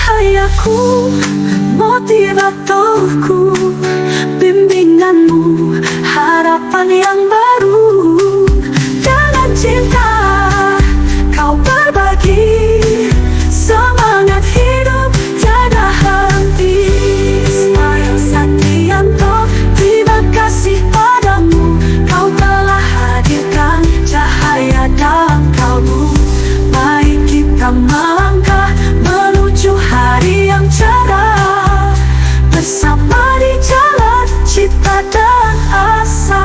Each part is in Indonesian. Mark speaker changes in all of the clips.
Speaker 1: cahayaku, motivatorku, bimbinganmu, harapan yang baru. Dengan cinta kau berbagi, semangat hidup tiada henti. Ismail Satrianto, terima kasih padamu, kau telah hadirkan cahaya dalam kalbu. Mari kita melangkah menuju hari yang cerah, bersama di jalan cita dan asa.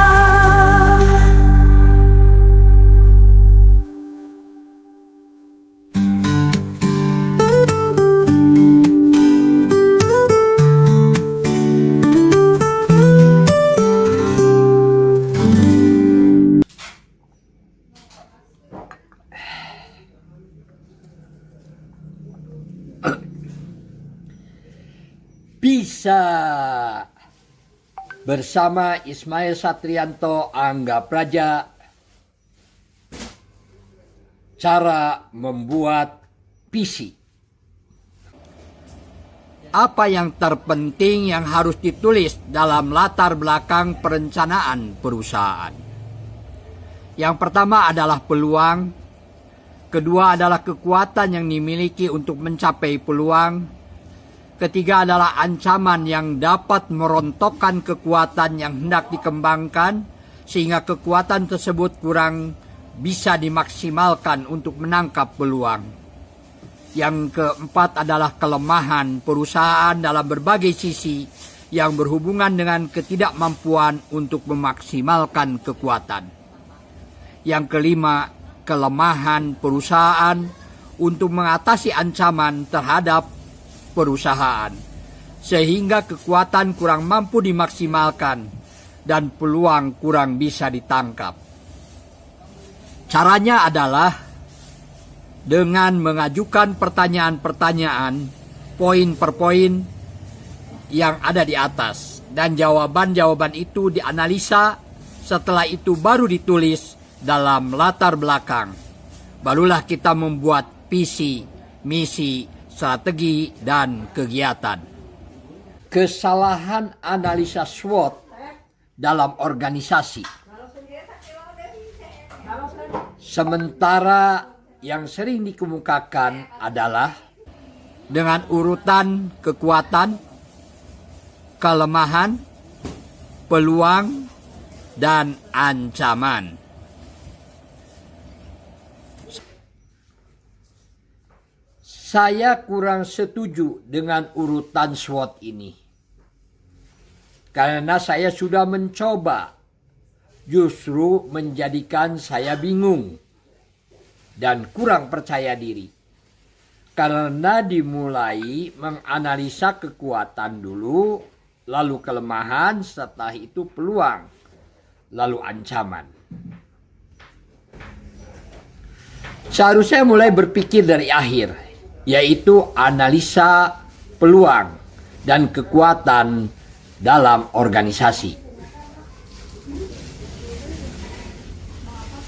Speaker 2: Bisa bersama Ismail Satrianto, Angga Praja, cara membuat visi. Apa yang terpenting yang harus ditulis dalam latar belakang perencanaan perusahaan? Yang pertama adalah peluang, kedua adalah kekuatan yang dimiliki untuk mencapai peluang, ketiga adalah ancaman yang dapat merontokkan kekuatan yang hendak dikembangkan sehingga kekuatan tersebut kurang bisa dimaksimalkan untuk menangkap peluang. Yang keempat adalah kelemahan perusahaan dalam berbagai sisi yang berhubungan dengan ketidakmampuan untuk memaksimalkan kekuatan. Yang kelima, kelemahan perusahaan untuk mengatasi ancaman terhadap perusahaan, sehingga kekuatan kurang mampu dimaksimalkan dan peluang kurang bisa ditangkap. Caranya adalah dengan mengajukan pertanyaan-pertanyaan poin per poin yang ada di atas, dan jawaban-jawaban itu dianalisa, setelah itu baru ditulis dalam latar belakang. Barulah kita membuat visi, misi, strategi, dan kegiatan. Kesalahan analisa SWOT dalam organisasi. Sementara yang sering dikemukakan adalah dengan urutan kekuatan, kelemahan, peluang, dan ancaman. Saya kurang setuju dengan urutan SWOT ini. Karena saya sudah mencoba, justru menjadikan saya bingung dan kurang percaya diri. Karena dimulai menganalisa kekuatan dulu, lalu kelemahan, setelah itu peluang, lalu ancaman. Seharusnya mulai berpikir dari akhir, yaitu analisa peluang dan kekuatan dalam organisasi.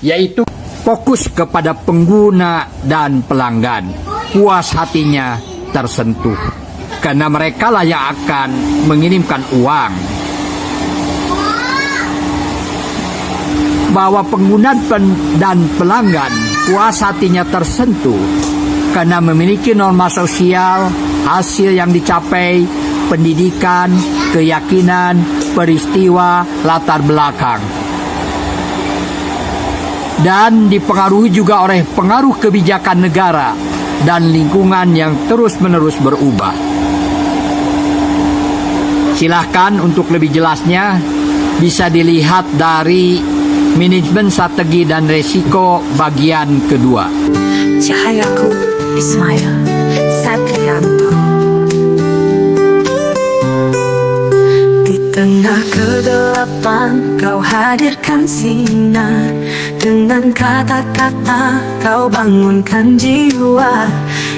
Speaker 2: Yaitu fokus kepada pengguna dan pelanggan, puas hatinya tersentuh, karena mereka lah yang akan mengirimkan uang. Bahwa pengguna dan pelanggan puas hatinya tersentuh karena memiliki norma sosial, hasil yang dicapai, pendidikan, keyakinan, peristiwa, latar belakang. Dan dipengaruhi juga oleh pengaruh kebijakan negara dan lingkungan yang terus-menerus berubah. Silahkan untuk lebih jelasnya bisa dilihat dari manajemen strategi dan resiko bagian kedua.
Speaker 1: Cahayaku, Ismail Satrianto. Di tengah kegelapan kau hadirkan sinar, dengan kata-kata kau bangunkan jiwa.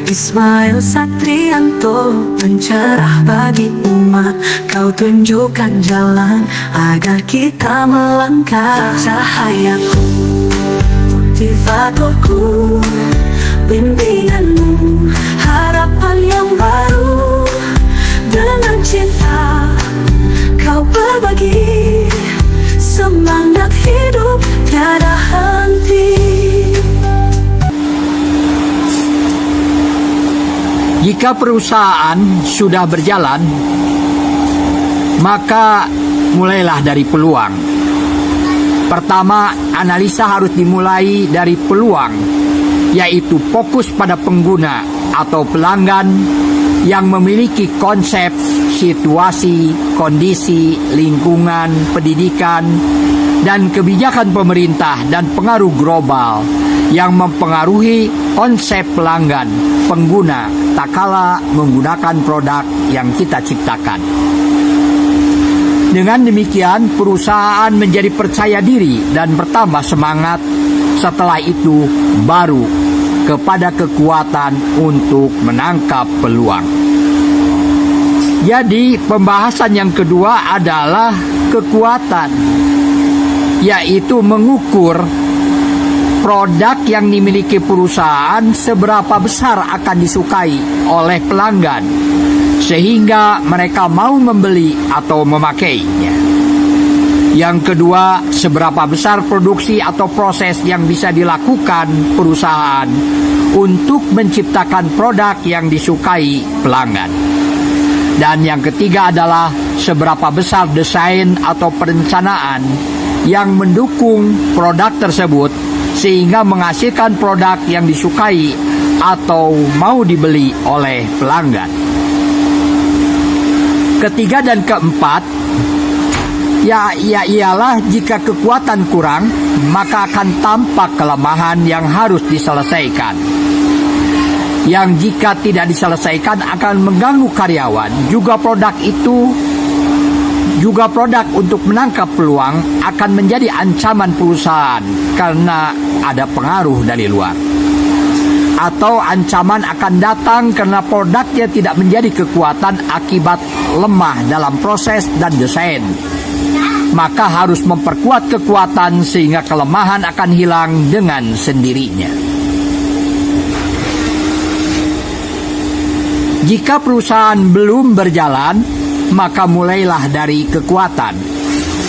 Speaker 1: Ismail Satrianto, pencerah bagi umat, kau tunjukkan jalan agar kita melangkah. Cahayaku, motivatorku, bimbinganmu, harapan yang baru.
Speaker 2: Jika perusahaan sudah berjalan, maka mulailah dari peluang. Pertama, analisa harus dimulai dari peluang, yaitu fokus pada pengguna atau pelanggan yang memiliki konsep, situasi, kondisi, lingkungan, pendidikan, dan kebijakan pemerintah dan pengaruh global yang mempengaruhi konsep pelanggan, pengguna, tak kala menggunakan produk yang kita ciptakan. Dengan demikian, perusahaan menjadi percaya diri dan bertambah semangat. Setelah itu, baru kepada kekuatan untuk menangkap peluang. Jadi, pembahasan yang kedua adalah kekuatan, yaitu mengukur produk yang dimiliki perusahaan seberapa besar akan disukai oleh pelanggan, sehingga mereka mau membeli atau memakainya. Yang kedua, seberapa besar produksi atau proses yang bisa dilakukan perusahaan untuk menciptakan produk yang disukai pelanggan. Dan yang ketiga adalah seberapa besar desain atau perencanaan yang mendukung produk tersebut sehingga menghasilkan produk yang disukai atau mau dibeli oleh pelanggan. Ketiga dan keempat, ialah jika kekuatan kurang, maka akan tampak kelemahan yang harus diselesaikan. Yang jika tidak diselesaikan akan mengganggu karyawan. Juga produk untuk menangkap peluang akan menjadi ancaman perusahaan karena ada pengaruh dari luar. Atau ancaman akan datang karena produknya tidak menjadi kekuatan akibat lemah dalam proses dan desain. Maka harus memperkuat kekuatan sehingga kelemahan akan hilang dengan sendirinya. Jika perusahaan belum berjalan, maka mulailah dari kekuatan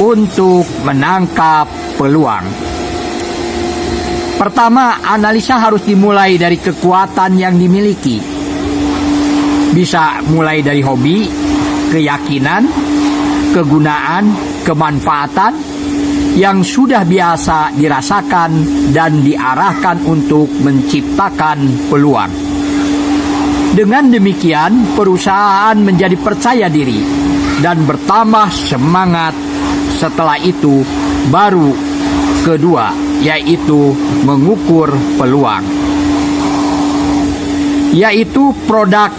Speaker 2: untuk menangkap peluang. Pertama, analisa harus dimulai dari kekuatan yang dimiliki. Bisa mulai dari hobi, keyakinan, kegunaan, kemanfaatan yang sudah biasa dirasakan dan diarahkan untuk menciptakan peluang. Dengan demikian, perusahaan menjadi percaya diri dan bertambah semangat. Setelah itu, baru kedua, yaitu mengukur peluang, yaitu produk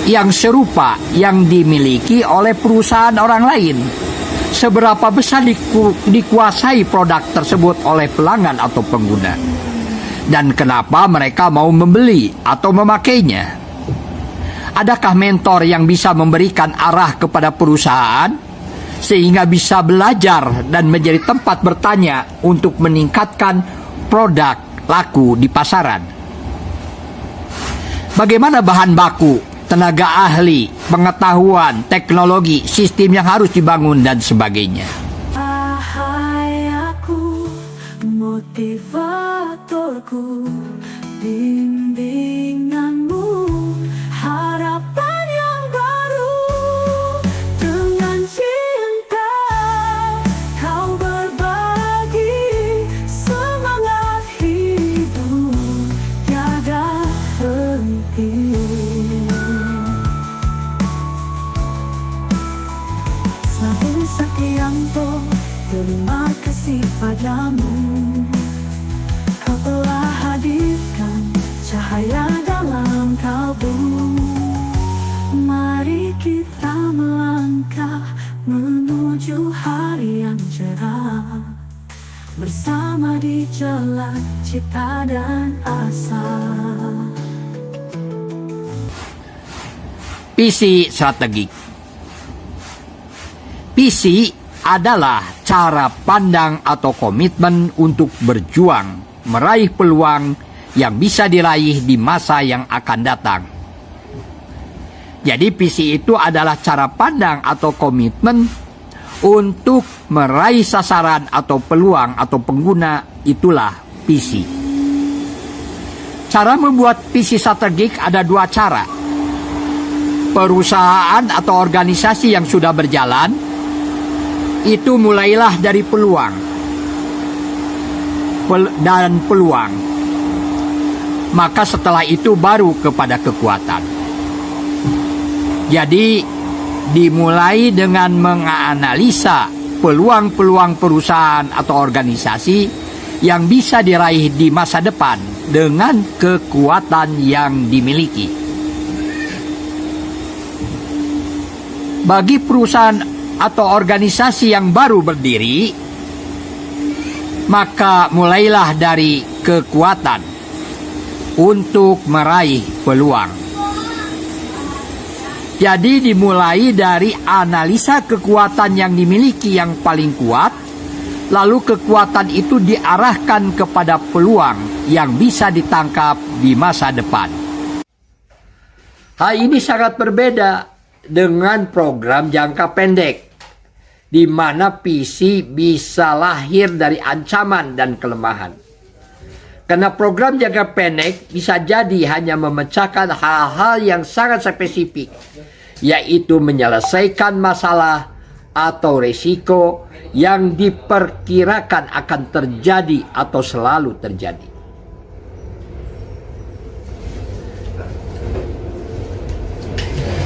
Speaker 2: yang serupa yang dimiliki oleh perusahaan orang lain. Seberapa besar dikuasai produk tersebut oleh pelanggan atau pengguna, dan kenapa mereka mau membeli atau memakainya. Adakah mentor yang bisa memberikan arah kepada perusahaan sehingga bisa belajar dan menjadi tempat bertanya untuk meningkatkan produk laku di pasaran? Bagaimana bahan baku, tenaga ahli, pengetahuan, teknologi, sistem yang harus dibangun dan sebagainya?
Speaker 1: Hai aku, motivatorku, bimbinganmu, harapan yang baru. Dengan cinta kau berbagi semangat hidup tiada henti. Sahil Saktianto, terima kasih padamu. Kau telah hadirkan cahaya dalam kalbu. Mari kita melangkah menuju hari yang cerah, bersama di jalan cita dan asa.
Speaker 2: Visi strategik. Visi adalah cara pandang atau komitmen untuk berjuang meraih peluang yang bisa diraih di masa yang akan datang. Jadi visi itu adalah cara pandang atau komitmen untuk meraih sasaran atau peluang atau pengguna, itulah visi. Cara membuat visi strategik ada dua cara. perusahaan atau organisasi yang sudah berjalan, itu mulailah dari peluang dan peluang. Maka setelah itu baru kepada kekuatan. Jadi dimulai dengan menganalisa peluang-peluang perusahaan atau organisasi yang bisa diraih di masa depan dengan kekuatan yang dimiliki. Bagi perusahaan atau organisasi yang baru berdiri, maka mulailah dari kekuatan untuk meraih peluang. Jadi dimulai dari analisa kekuatan yang dimiliki yang paling kuat, lalu kekuatan itu diarahkan kepada peluang yang bisa ditangkap di masa depan. Hal ini sangat berbeda dengan program jangka pendek, di mana visi bisa lahir dari ancaman dan kelemahan. Karena program jangka pendek bisa jadi hanya memecahkan hal-hal yang sangat spesifik, yaitu menyelesaikan masalah atau resiko yang diperkirakan akan terjadi atau selalu terjadi.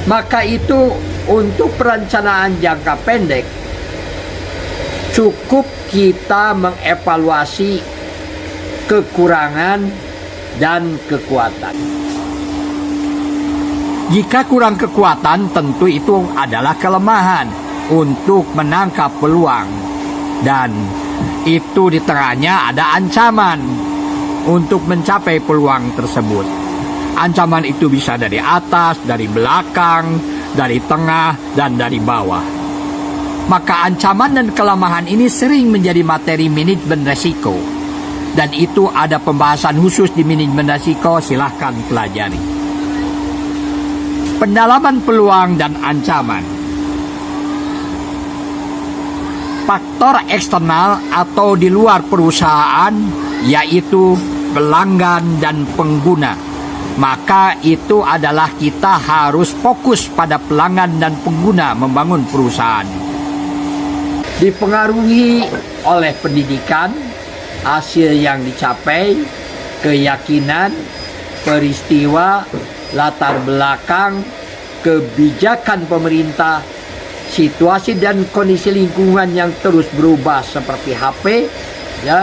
Speaker 2: Maka itu untuk perencanaan jangka pendek, cukup kita mengevaluasi kekurangan dan kekuatan. Jika kurang kekuatan, tentu itu adalah kelemahan untuk menangkap peluang, dan itu di tengahnya ada ancaman untuk mencapai peluang tersebut. Ancaman itu bisa dari atas, dari belakang, dari tengah, dan dari bawah. Maka ancaman dan kelemahan ini sering menjadi materi manajemen resiko, dan itu ada pembahasan khusus di manajemen resiko, silahkan pelajari. Pendalaman peluang dan ancaman. Faktor eksternal atau di luar perusahaan, yaitu pelanggan dan pengguna. Maka itu adalah kita harus fokus pada pelanggan dan pengguna membangun perusahaan. Dipengaruhi oleh pendidikan, hasil yang dicapai, keyakinan, peristiwa, latar belakang, kebijakan pemerintah, situasi dan kondisi lingkungan yang terus berubah seperti HP, ya,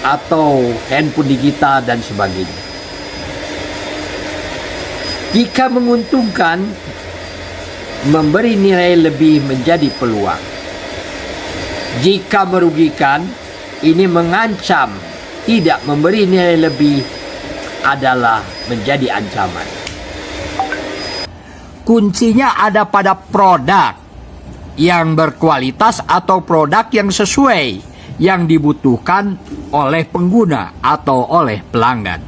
Speaker 2: atau handphone digital dan sebagainya. Jika menguntungkan, memberi nilai lebih menjadi peluang. Jika merugikan, ini mengancam, tidak memberi nilai lebih adalah menjadi ancaman. Kuncinya ada pada produk yang berkualitas atau produk yang sesuai yang dibutuhkan oleh pengguna atau oleh pelanggan.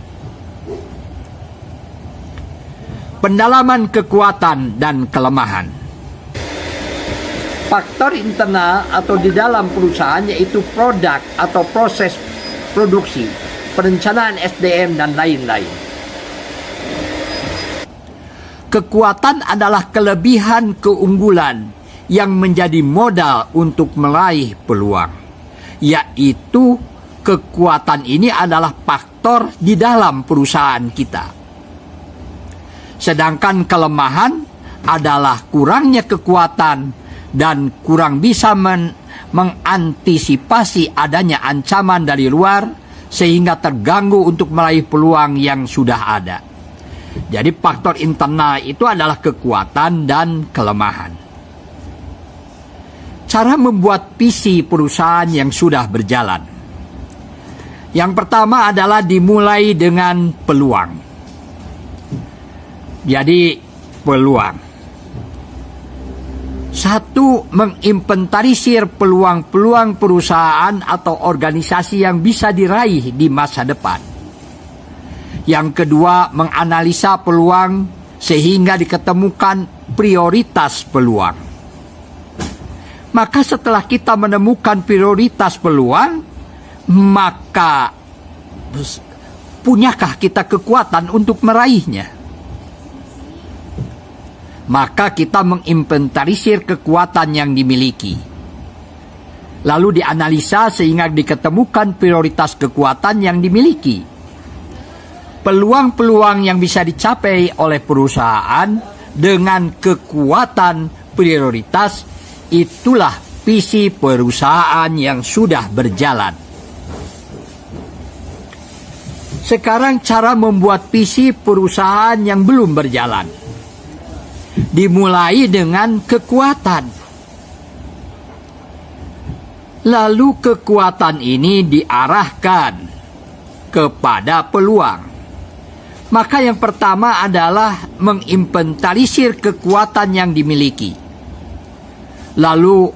Speaker 2: Pendalaman kekuatan dan kelemahan. Faktor internal atau di dalam perusahaan, yaitu produk atau proses produksi, perencanaan SDM, dan lain-lain. Kekuatan adalah kelebihan keunggulan yang menjadi modal untuk meraih peluang, yaitu kekuatan ini adalah faktor di dalam perusahaan kita. Sedangkan kelemahan adalah kurangnya kekuatan dan kurang bisa mengantisipasi adanya ancaman dari luar sehingga terganggu untuk meraih peluang yang sudah ada. Jadi faktor internal itu adalah kekuatan dan kelemahan. Cara membuat visi perusahaan yang sudah berjalan. Yang pertama adalah dimulai dengan peluang. Jadi peluang. Satu, menginventarisir peluang-peluang perusahaan atau organisasi yang bisa diraih di masa depan. Yang kedua, menganalisa peluang sehingga diketemukan prioritas peluang. Maka setelah kita menemukan prioritas peluang, maka punyakah kita kekuatan untuk meraihnya? maka kita menginventarisir kekuatan yang dimiliki. Lalu dianalisa sehingga diketemukan prioritas kekuatan yang dimiliki. Peluang-peluang yang bisa dicapai oleh perusahaan dengan kekuatan prioritas, itulah visi perusahaan yang sudah berjalan. Sekarang cara membuat visi perusahaan yang belum berjalan. Dimulai dengan kekuatan. Lalu kekuatan ini diarahkan kepada peluang. Maka yang pertama adalah menginventarisir kekuatan yang dimiliki. Lalu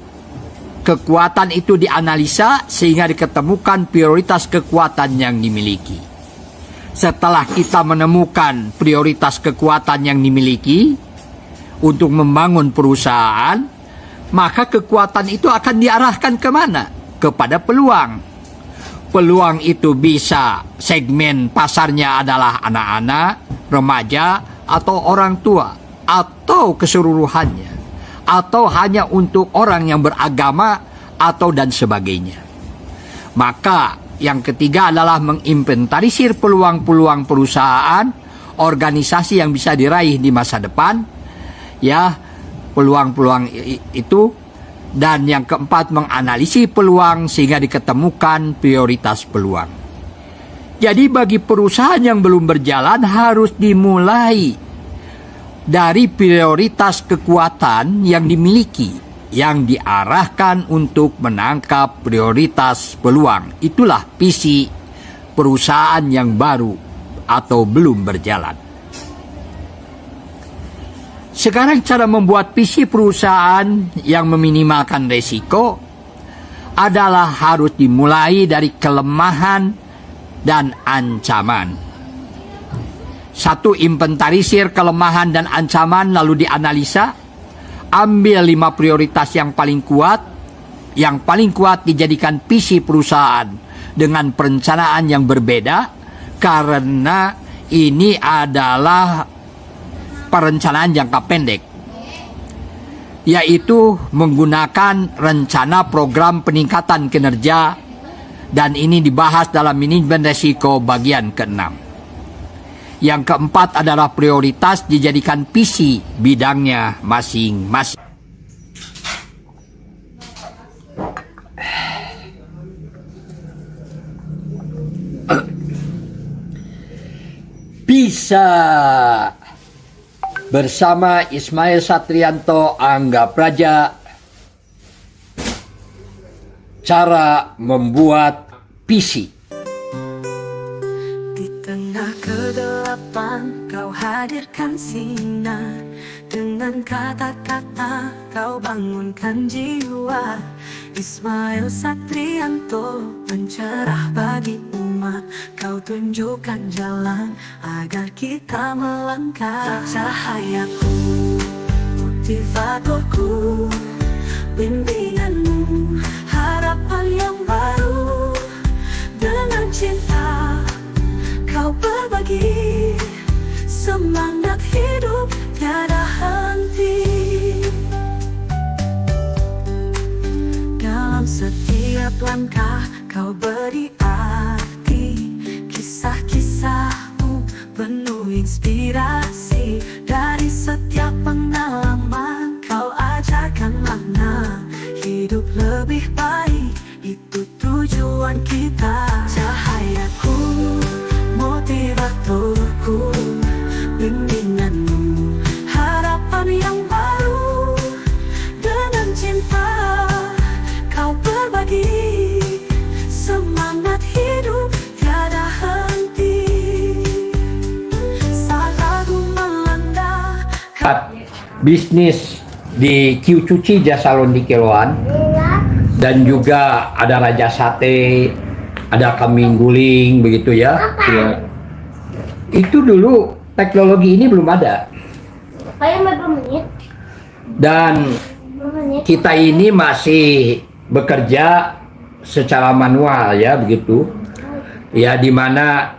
Speaker 2: kekuatan itu dianalisa sehingga diketemukan prioritas kekuatan yang dimiliki. Setelah kita menemukan prioritas kekuatan yang dimiliki untuk membangun perusahaan, maka kekuatan itu akan diarahkan kemana? Kepada peluang. Peluang itu bisa segmen pasarnya adalah anak-anak, remaja, atau orang tua, atau keseluruhannya, atau hanya untuk orang yang beragama, atau dan sebagainya. Maka yang ketiga adalah menginventarisir peluang-peluang perusahaan, organisasi yang bisa diraih di masa depan, ya, peluang-peluang itu. Dan yang keempat, menganalisis peluang sehingga diketemukan prioritas peluang. Jadi bagi perusahaan yang belum berjalan harus dimulai dari prioritas kekuatan yang dimiliki, yang diarahkan untuk menangkap prioritas peluang. Itulah visi perusahaan yang baru atau belum berjalan. Sekarang cara membuat visi perusahaan yang meminimalkan resiko adalah harus dimulai dari kelemahan dan ancaman. Satu, inventarisir kelemahan dan ancaman lalu dianalisa. Ambil 5 prioritas yang paling kuat. Yang paling kuat dijadikan visi perusahaan dengan perencanaan yang berbeda, karena ini adalah perencanaan jangka pendek, yaitu menggunakan rencana program peningkatan kinerja, dan ini dibahas dalam manajemen resiko bagian ke-6. Yang keempat adalah prioritas dijadikan visi bidangnya masing-masing. Bisa bersama Ismail Satrianto, Angga Praja, cara membuat visi.
Speaker 1: Di tengah kegelapan kau hadirkan sinar, dengan kata-kata kau bangunkan jiwa. Ismail Satrianto, pencerah bagi umat, kau tunjukkan jalan agar kita melangkah. Cahayaku, motivatorku, bimbinganmu, harapan yang baru. Dengan cinta kau berbagi, semangat hidup tiada henti. Dalam setiap langkah kau beri arti, kisah-kisahmu penuh inspirasi. Dari setiap pengalaman kau ajarkan makna hidup lebih baik, itu tujuan kita. Cahayaku, motivatorku, bimbinganmu, harapan yang baru. Dengan cinta kau berbagi, semangat hidup tiada henti. Saat ragu melanda
Speaker 2: Bisnis di Q Cuci Jasalon di Kiloan, dan juga ada Raja Sate, ada kambing guling, begitu ya. Ya. Itu dulu teknologi ini belum ada. Dan kita ini masih bekerja secara manual, ya, begitu. Ya, dimana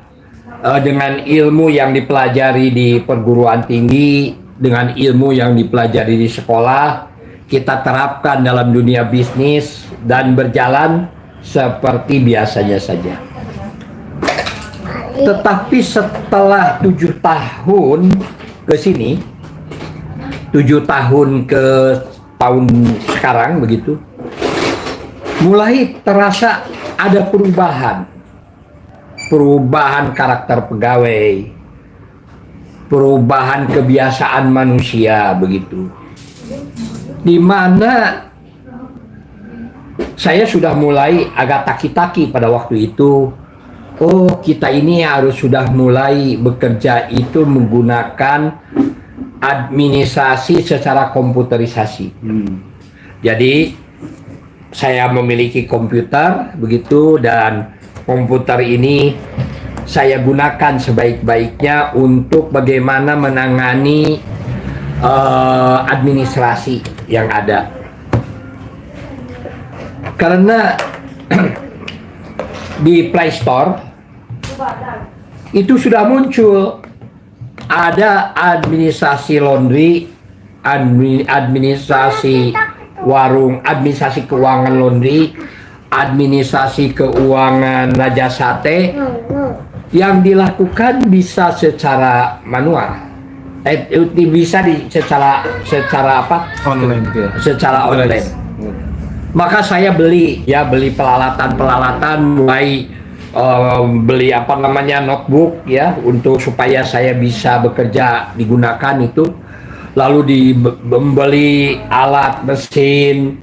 Speaker 2: dengan ilmu yang dipelajari di perguruan tinggi dengan ilmu yang dipelajari di sekolah kita terapkan dalam dunia bisnis dan berjalan seperti biasanya saja. Tetapi setelah 7 tahun ke sini, 7 tahun ke tahun sekarang begitu, mulai terasa ada perubahan karakter pegawai, perubahan kebiasaan manusia begitu. Di mana saya sudah mulai agak taki-taki pada waktu itu. Oh, kita ini harus sudah mulai bekerja itu menggunakan administrasi secara komputerisasi. Jadi saya memiliki komputer begitu, dan komputer ini saya gunakan sebaik-baiknya untuk bagaimana menangani administrasi yang ada. Karena di Play Store itu sudah muncul ada administrasi laundry, administrasi warung, administrasi keuangan laundry, administrasi keuangan Raja Sate yang dilakukan bisa secara manual. Bisa secara apa?
Speaker 3: Online gitu ya.
Speaker 2: Secara online. Maka saya beli peralatan, mulai beli apa namanya notebook ya, untuk supaya saya bisa bekerja digunakan itu. Lalu membeli alat mesin,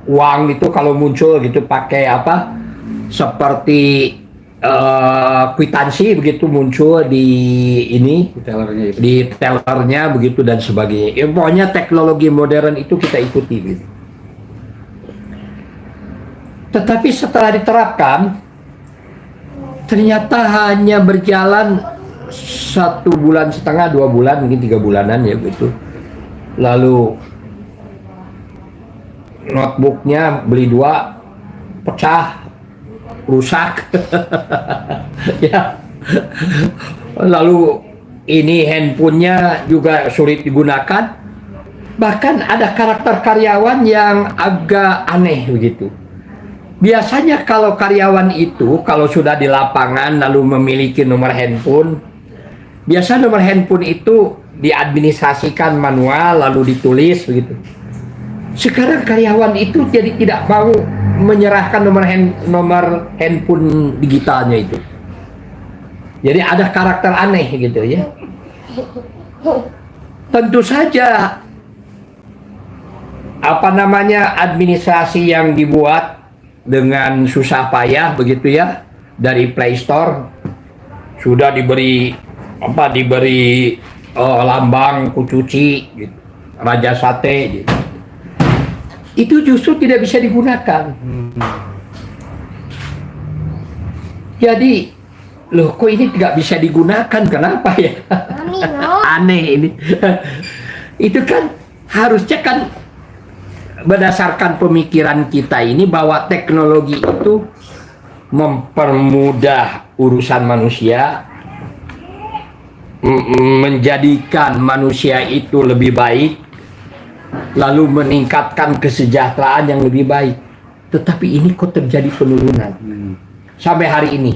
Speaker 2: uang itu kalau muncul gitu pakai apa? Seperti kwitansi begitu muncul di ini di tellernya begitu dan sebagainya. Ya, pokoknya teknologi modern itu kita ikuti gitu. Tetapi setelah diterapkan ternyata hanya berjalan 1,5 bulan, 2 bulan, mungkin 3 bulanan ya gitu. Lalu notebooknya beli 2 pecah, rusak. Ya. Lalu ini handphonenya juga sulit digunakan. Bahkan ada karakter karyawan yang agak aneh begitu. Biasanya kalau karyawan itu kalau sudah di lapangan lalu memiliki nomor handphone, biasa nomor handphone itu diadministrasikan manual lalu ditulis begitu. Sekarang karyawan itu jadi tidak mau menyerahkan nomor handphone digitalnya itu. Jadi ada karakter aneh gitu ya. Tentu saja apa namanya administrasi yang dibuat dengan susah payah begitu ya dari Play Store sudah diberi lambang kucuci gitu, Raja Sate gitu. Itu justru tidak bisa digunakan. Jadi, loh kok ini tidak bisa digunakan? Kenapa ya? Aneh ini. Itu kan harusnya kan berdasarkan pemikiran kita ini bahwa teknologi itu mempermudah urusan manusia, menjadikan manusia itu lebih baik, lalu meningkatkan kesejahteraan yang lebih baik. Tetapi ini kok terjadi penurunan sampai hari ini.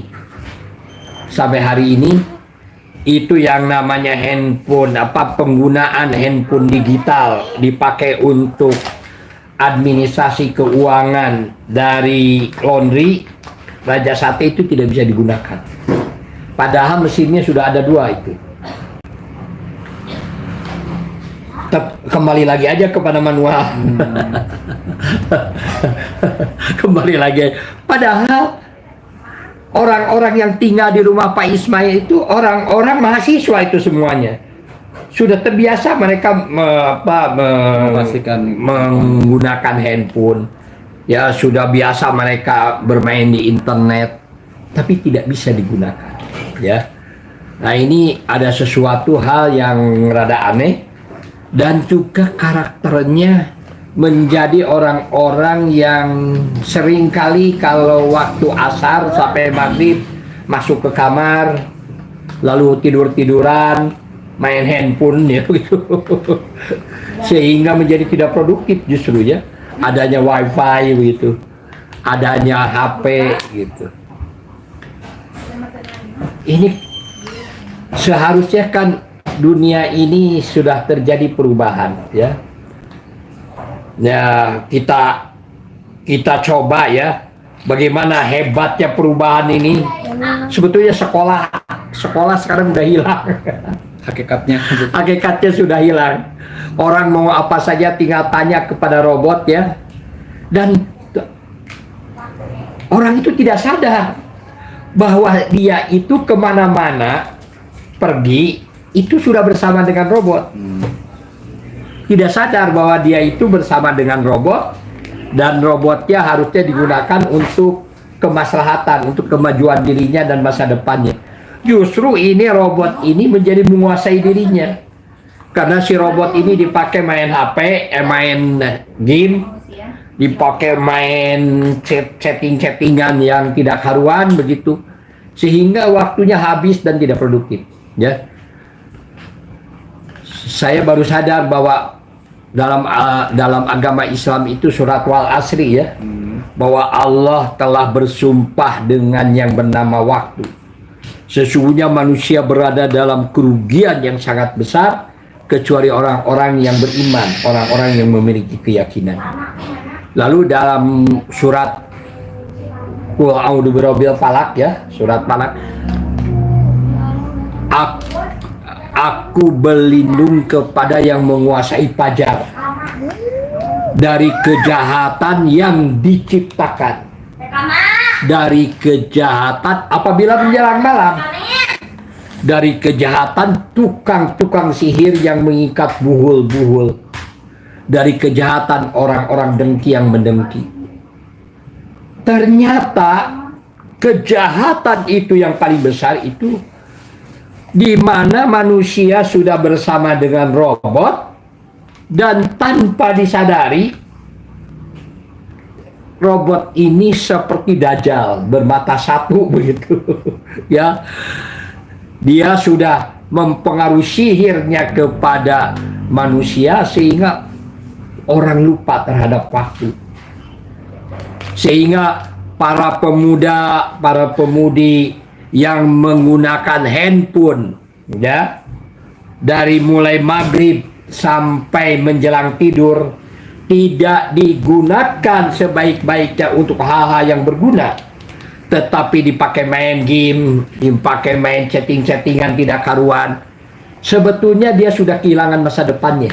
Speaker 2: Sampai hari ini itu yang namanya handphone, penggunaan handphone digital dipakai untuk administrasi keuangan dari laundry Raja Sate itu tidak bisa digunakan. Padahal mesinnya sudah ada 2 itu. Kembali lagi aja kepada manual. Kembali lagi. Padahal orang-orang yang tinggal di rumah Pak Ismail itu orang-orang mahasiswa itu semuanya. Sudah terbiasa mereka menggunakan handphone. Ya sudah biasa mereka bermain di internet, tapi tidak bisa digunakan. Ya. Nah ini ada sesuatu hal yang rada aneh. Dan juga karakternya menjadi orang-orang yang seringkali kalau waktu asar sampai maghrib masuk ke kamar lalu tidur-tiduran, main handphone ya gitu. Sehingga menjadi tidak produktif justru ya. Adanya wifi begitu, adanya HP gitu. Ini seharusnya kan dunia ini sudah terjadi perubahan ya. Ya kita coba ya bagaimana hebatnya perubahan ini. Sebetulnya sekolah sekarang udah hilang. Hakikatnya sudah hilang. Orang mau apa saja tinggal tanya kepada robot ya. Dan orang itu tidak sadar bahwa dia itu kemana-mana pergi itu sudah bersama dengan robot. Tidak sadar bahwa dia itu bersama dengan robot, dan robotnya harusnya digunakan untuk kemaslahatan, untuk kemajuan dirinya dan masa depannya. Justru ini robot ini menjadi menguasai dirinya. Karena si robot ini dipakai main HP, main game, dipakai main chattingan yang tidak karuan begitu. Sehingga waktunya habis dan tidak produktif, ya. Saya baru sadar bahwa dalam agama Islam itu surat Wal Asri ya, bahwa Allah telah bersumpah dengan yang bernama waktu. Sesungguhnya manusia berada dalam kerugian yang sangat besar kecuali orang-orang yang beriman, orang-orang yang memiliki keyakinan. Lalu dalam surat Qul a'udzu birabbil falaq ya, surat Falaq, aku berlindung kepada yang menguasai fajar dari kejahatan yang diciptakan, dari kejahatan apabila menjelang malam, dari kejahatan tukang-tukang sihir yang mengikat buhul-buhul, dari kejahatan orang-orang dengki yang mendengki. Ternyata kejahatan itu yang paling besar itu di mana manusia sudah bersama dengan robot dan tanpa disadari robot ini seperti Dajjal bermata satu begitu ya. Dia sudah mempengaruhi sihirnya kepada manusia sehingga orang lupa terhadap waktu. Sehingga para pemuda, para pemudi yang menggunakan handphone ya, dari mulai maghrib sampai menjelang tidur tidak digunakan sebaik-baiknya untuk hal-hal yang berguna, tetapi dipakai main game, dipakai main chattingan tidak karuan. Sebetulnya dia sudah kehilangan masa depannya.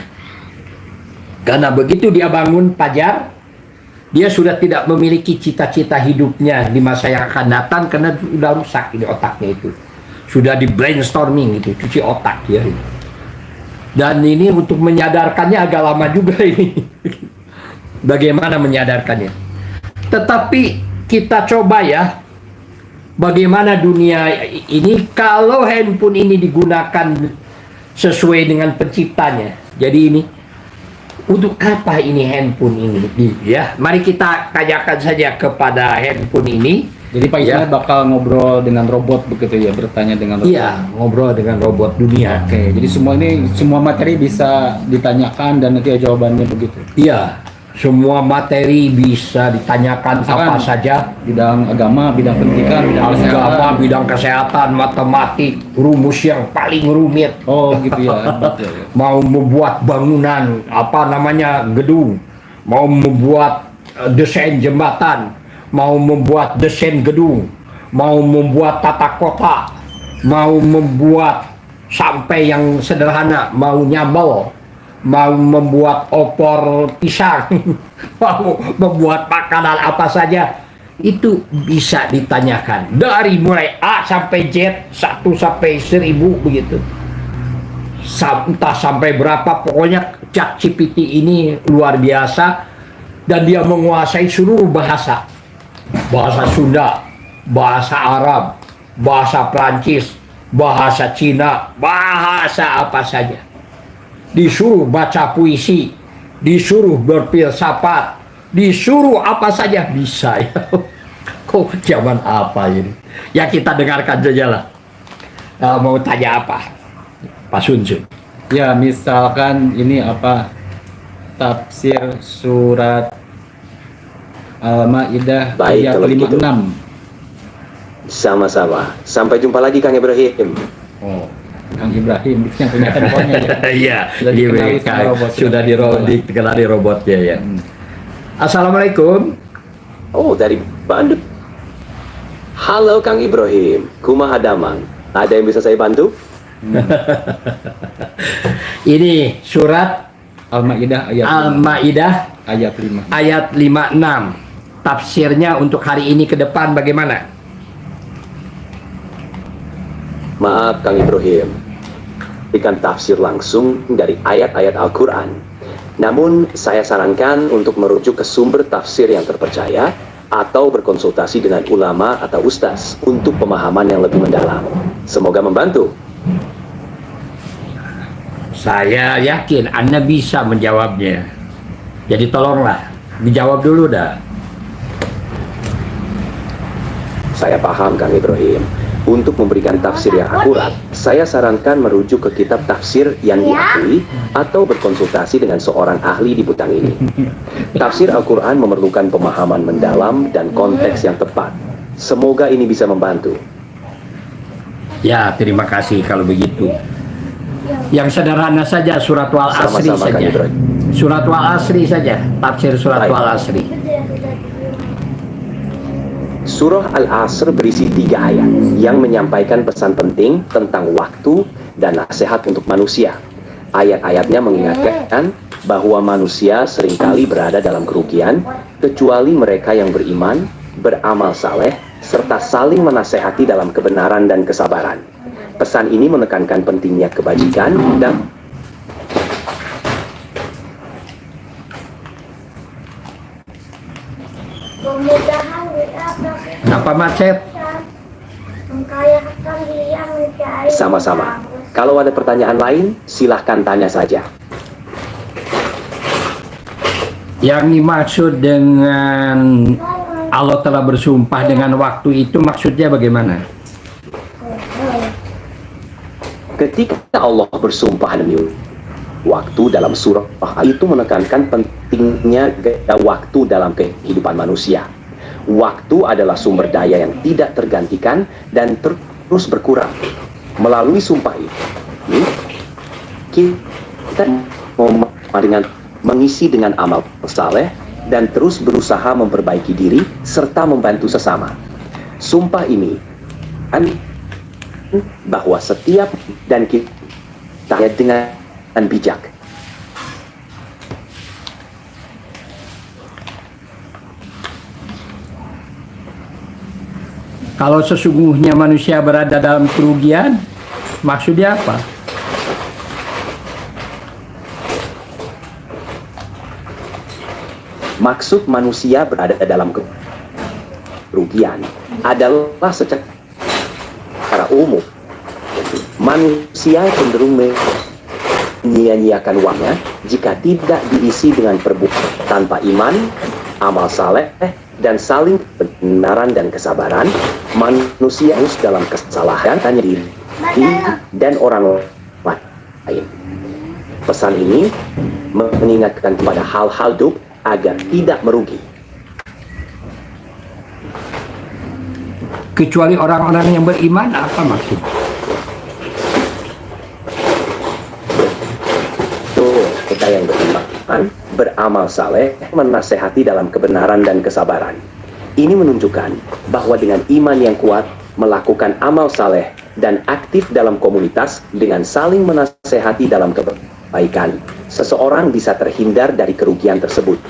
Speaker 2: Karena begitu dia bangun fajar, dia sudah tidak memiliki cita-cita hidupnya di masa yang akan datang karena sudah rusak ini otaknya itu. Sudah di brainstorming itu, cuci otak ya. Dan ini untuk menyadarkannya agak lama juga ini. Bagaimana menyadarkannya? Tetapi kita coba ya, bagaimana dunia ini kalau handphone ini digunakan sesuai dengan penciptanya. Jadi ini untuk apa ini handphone ini? Ya, mari kita tanyakan saja kepada handphone ini.
Speaker 3: Jadi Pak Ismail bakal ngobrol dengan robot begitu ya, bertanya dengan robot.
Speaker 2: Iya, ngobrol dengan robot dunia.
Speaker 3: Oke, jadi semua materi bisa ditanyakan dan nanti jawabannya begitu.
Speaker 2: Iya, semua materi bisa ditanyakan
Speaker 3: Misalkan
Speaker 2: apa saja.
Speaker 3: Bidang agama, bidang pendidikan, bidang kesehatan.
Speaker 2: Agama, bidang kesehatan, matematik, rumus yang paling rumit.
Speaker 3: Oh gitu ya. Betul.
Speaker 2: Mau membuat bangunan, apa namanya, gedung, mau membuat desain jembatan, mau membuat desain gedung, mau membuat tata kota, mau membuat sampai yang sederhana, mau nyambel, mau membuat opor pisang, mau membuat makanan apa saja, itu bisa ditanyakan dari mulai A sampai Z, 1 sampai 1000 begitu, entah sampai berapa. Pokoknya ChatGPT ini luar biasa dan dia menguasai seluruh bahasa Sunda, bahasa Arab, bahasa Prancis, bahasa Cina, bahasa apa saja. Disuruh baca puisi, disuruh berfilsafat, disuruh apa saja bisa ya. Kok zaman apa ini? Ya kita dengarkan saja lah. Mau tanya apa? Pak Sun.
Speaker 3: Ya, misalkan ini apa tafsir surat Al-Maidah
Speaker 4: Baik,
Speaker 3: ayat
Speaker 4: kalau begitu.
Speaker 3: 56.
Speaker 4: Sama-sama. Sampai jumpa lagi Kang Ibrahim.
Speaker 3: Oh, Kang Ibrahim yang punya handphonenya ya.
Speaker 2: Iya,
Speaker 3: Sudah dikenali sama robot.
Speaker 2: sudah dikenali robotnya ya. Assalamualaikum.
Speaker 4: Oh, dari Bandung. Halo Kang Ibrahim, kumaha damang? Ada yang bisa saya bantu?
Speaker 2: Ini surat
Speaker 3: Al-Maidah ayat
Speaker 2: Al-Maidah
Speaker 3: ayat 5.
Speaker 2: ayat 56. Tafsirnya untuk hari ini ke depan bagaimana?
Speaker 4: Maaf Kang Ibrahim, berikan tafsir langsung dari ayat-ayat Al-Quran. Namun saya sarankan untuk merujuk ke sumber tafsir yang terpercaya atau berkonsultasi dengan ulama atau ustaz untuk pemahaman yang lebih mendalam. Semoga membantu.
Speaker 2: Saya yakin Anda bisa menjawabnya. Jadi tolonglah dijawab dulu dah.
Speaker 4: Saya paham Kang Ibrahim. Untuk memberikan tafsir yang akurat, saya sarankan merujuk ke kitab tafsir yang diakui atau berkonsultasi dengan seorang ahli di bidang ini. Tafsir Al-Quran memerlukan pemahaman mendalam dan konteks yang tepat. Semoga ini bisa membantu.
Speaker 2: Ya, terima kasih kalau begitu. Yang sederhana saja surat Wal-Asri
Speaker 4: Sama-sama, Kang
Speaker 2: saja.
Speaker 4: Ibrahim.
Speaker 2: Surat Wal-Asri saja, tafsir surat
Speaker 4: Baik.
Speaker 2: Wal-Asri.
Speaker 4: Surah Al-Asr berisi 3 ayat yang menyampaikan pesan penting tentang waktu dan nasihat untuk manusia. Ayat-ayatnya mengingatkan bahwa manusia seringkali berada dalam kerugian, kecuali mereka yang beriman, beramal saleh, serta saling menasehati dalam kebenaran dan kesabaran. Pesan ini menekankan pentingnya kebajikan dan
Speaker 5: Kemudahan beradaptasi
Speaker 2: Kenapa macet?
Speaker 5: mengkayakan diri yang mencari
Speaker 4: sama-sama. Kalau ada pertanyaan lain, silahkan tanya saja.
Speaker 2: Yang dimaksud dengan Allah telah bersumpah dengan waktu itu maksudnya bagaimana?
Speaker 4: Ketika Allah bersumpah demi waktu dalam surah itu menekankan pentingnya waktu dalam kehidupan manusia. Waktu adalah sumber daya yang tidak tergantikan dan terus berkurang. Melalui sumpah ini, kita mengisi dengan amal saleh dan terus berusaha memperbaiki diri serta membantu sesama. Sumpah ini bahwa setiap dan kita dengan bijak.
Speaker 2: Kalau sesungguhnya manusia berada dalam kerugian, maksudnya apa?
Speaker 4: Maksud manusia berada dalam kerugian adalah secara umum manusia cenderung menyia-nyiakan waktunya jika tidak diisi dengan perbuatan tanpa iman, amal saleh, dan saling kebenaran dan kesabaran. Manusia harus dalam kesalahan hanya diri dan orang lain. Pesan ini mengingatkan kepada hal-hal hidup agar tidak merugi.
Speaker 2: Kecuali orang-orang yang beriman, apa maksud?
Speaker 4: Kita yang beriman, beramal saleh, menasehati dalam kebenaran dan kesabaran. Ini menunjukkan bahwa dengan iman yang kuat, melakukan amal saleh, dan aktif dalam komunitas dengan saling menasehati dalam kebaikan, seseorang bisa terhindar dari kerugian tersebut.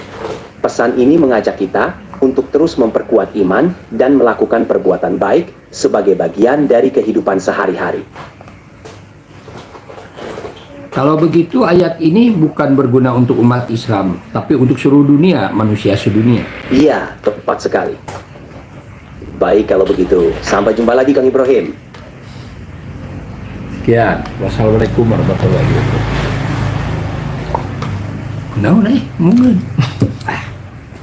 Speaker 4: Pesan ini mengajak kita untuk terus memperkuat iman dan melakukan perbuatan baik sebagai bagian dari kehidupan sehari-hari.
Speaker 2: Kalau begitu ayat ini bukan berguna untuk umat Islam, tapi untuk seluruh dunia, manusia sedunia.
Speaker 4: Iya, tepat sekali. Baik kalau begitu, sampai jumpa lagi Kang Ibrahim.
Speaker 2: Sekian, wassalamualaikum warahmatullahi wabarakatuh. Nah, mungkin.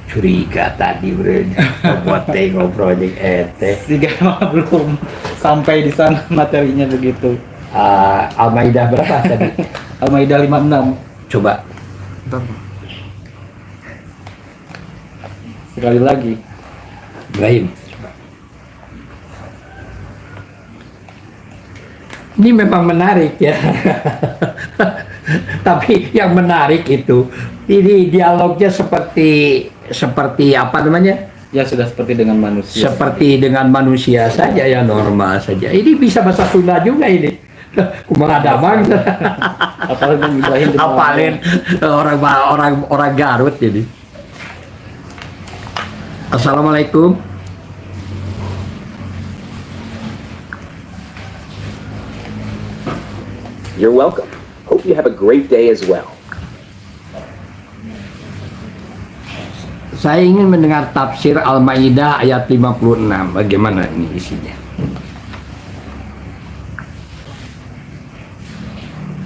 Speaker 2: Curiga tadi bro, buat tengok proyek ete.
Speaker 3: Jika belum sampai di sana materinya begitu.
Speaker 2: Al-Maidah berapa tadi?
Speaker 3: Al-Maidah 56.
Speaker 2: Coba.
Speaker 3: Bentar. Sekali lagi.
Speaker 2: Ibrahim. Ini memang menarik ya. Tapi yang menarik itu, ini dialognya seperti apa namanya?
Speaker 3: Ya sudah seperti dengan manusia.
Speaker 2: Seperti dengan manusia saja ya, normal saja. Ini bisa bahasa Sunda juga ini. Kumaha damang.
Speaker 3: Apalagi Bang Ibrahim
Speaker 2: Apalin orang Garut jadi. Assalamualaikum.
Speaker 4: You're welcome. Hope you have a great day as well.
Speaker 2: Saya ingin mendengar tafsir Al-Maidah ayat 56. Bagaimana ini isinya?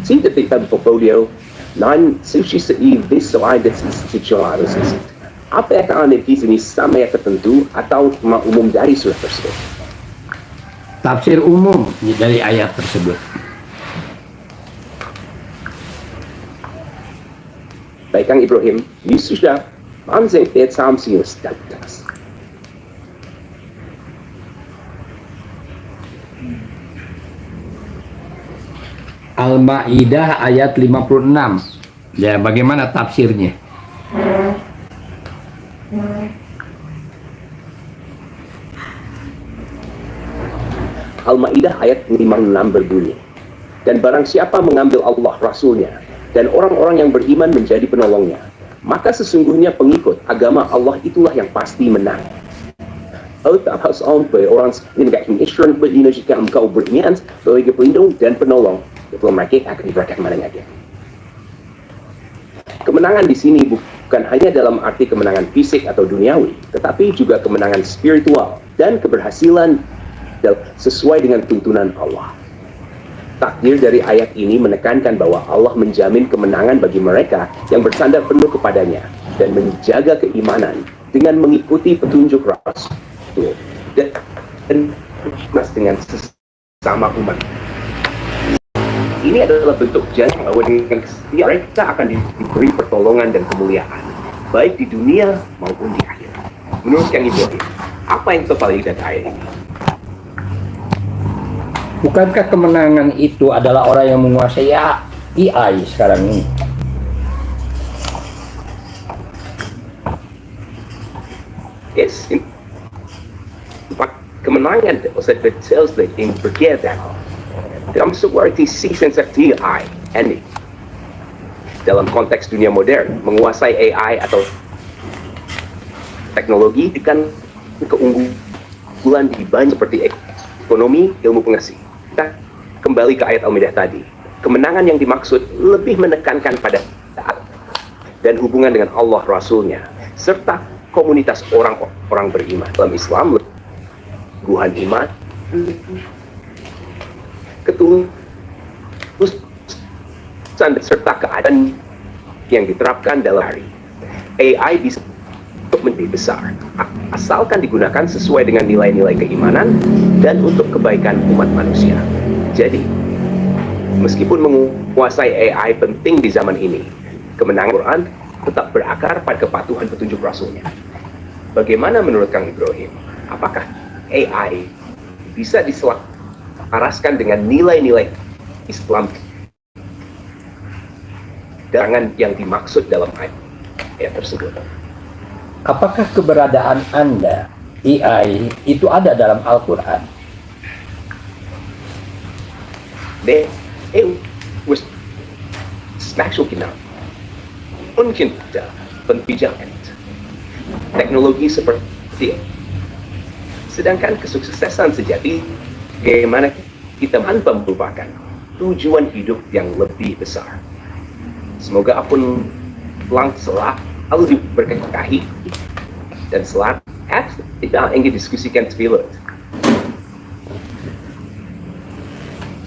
Speaker 4: Sida portfolio, nan sushi sa ibis so ay desistityonaros isit. Apa yang anda kisah ini sama yang tertentu atau umum dari surat tersebut?
Speaker 2: Tafsir umum dari ayat tersebut.
Speaker 4: Baik Kang Ibrahim, sudah ansehen wir jetzt haben Sie das.
Speaker 2: Al-Maidah ayat 56. Ya, bagaimana tafsirnya?
Speaker 4: Al-Maidah ayat 56 berbunyi, dan barang siapa mengambil Allah Rasulnya dan orang-orang yang beriman menjadi penolongnya, maka sesungguhnya pengikut agama Allah itulah yang pasti menang. Harus orang yang mengisyaratkan beriman jika engkau beriman sebagai pelindung dan penolong, itu mereka akan diberikan kemenangannya. Kemenangan di sini bukan hanya dalam arti kemenangan fisik atau duniawi, tetapi juga kemenangan spiritual dan keberhasilan sesuai dengan tuntunan Allah. Takdir dari ayat ini menekankan bahwa Allah menjamin kemenangan bagi mereka yang bersandar penuh kepadanya dan menjaga keimanan dengan mengikuti petunjuk Rasul dan dengan sesama umat. Ini adalah bentuk janji bahwa dengan kesetiaan mereka akan diberi pertolongan dan kemuliaan, baik di dunia maupun di akhirat. Menurut Kang Ibrahim, apa yang terpaling dari ayat ini?
Speaker 2: Bukankah kemenangan itu adalah orang yang menguasai AI sekarang ini?
Speaker 4: Yes, kemenangan tells that in berbeda dalam seperti season AI ini dalam konteks dunia modern menguasai AI atau teknologi dengan keunggulan di banyak seperti ekonomi, ilmu pengetahuan. Kita kembali ke ayat Al-Maidah tadi. Kemenangan yang dimaksud lebih menekankan pada taat dan hubungan dengan Allah Rasulnya serta komunitas orang-orang beriman. Dalam Islam, teguhan iman, ketulusan serta keadaan yang diterapkan dalam hari. AI bisa untuk menjadi besar, asalkan digunakan sesuai dengan nilai-nilai keimanan dan untuk kebaikan umat manusia. Jadi, meskipun menguasai AI penting di zaman ini, kemenangan Quran tetap berakar pada kepatuhan petunjuk Rasulnya. Bagaimana menurut Kang Ibrahim? Apakah AI bisa diselaraskan dengan nilai-nilai Islam dengan yang dimaksud dalam ayat tersebut?
Speaker 2: Apakah keberadaan Anda, AI, itu ada dalam Al-Quran?
Speaker 4: Det was smaksud kita uncinta penbijakan teknologi seperti sedangkan kesuksesan sejati bagaimana kita tanpa merupakan tujuan hidup yang lebih besar. Semoga apun selalu diberkahi dan selalu kita ingin diskusikan sebelum.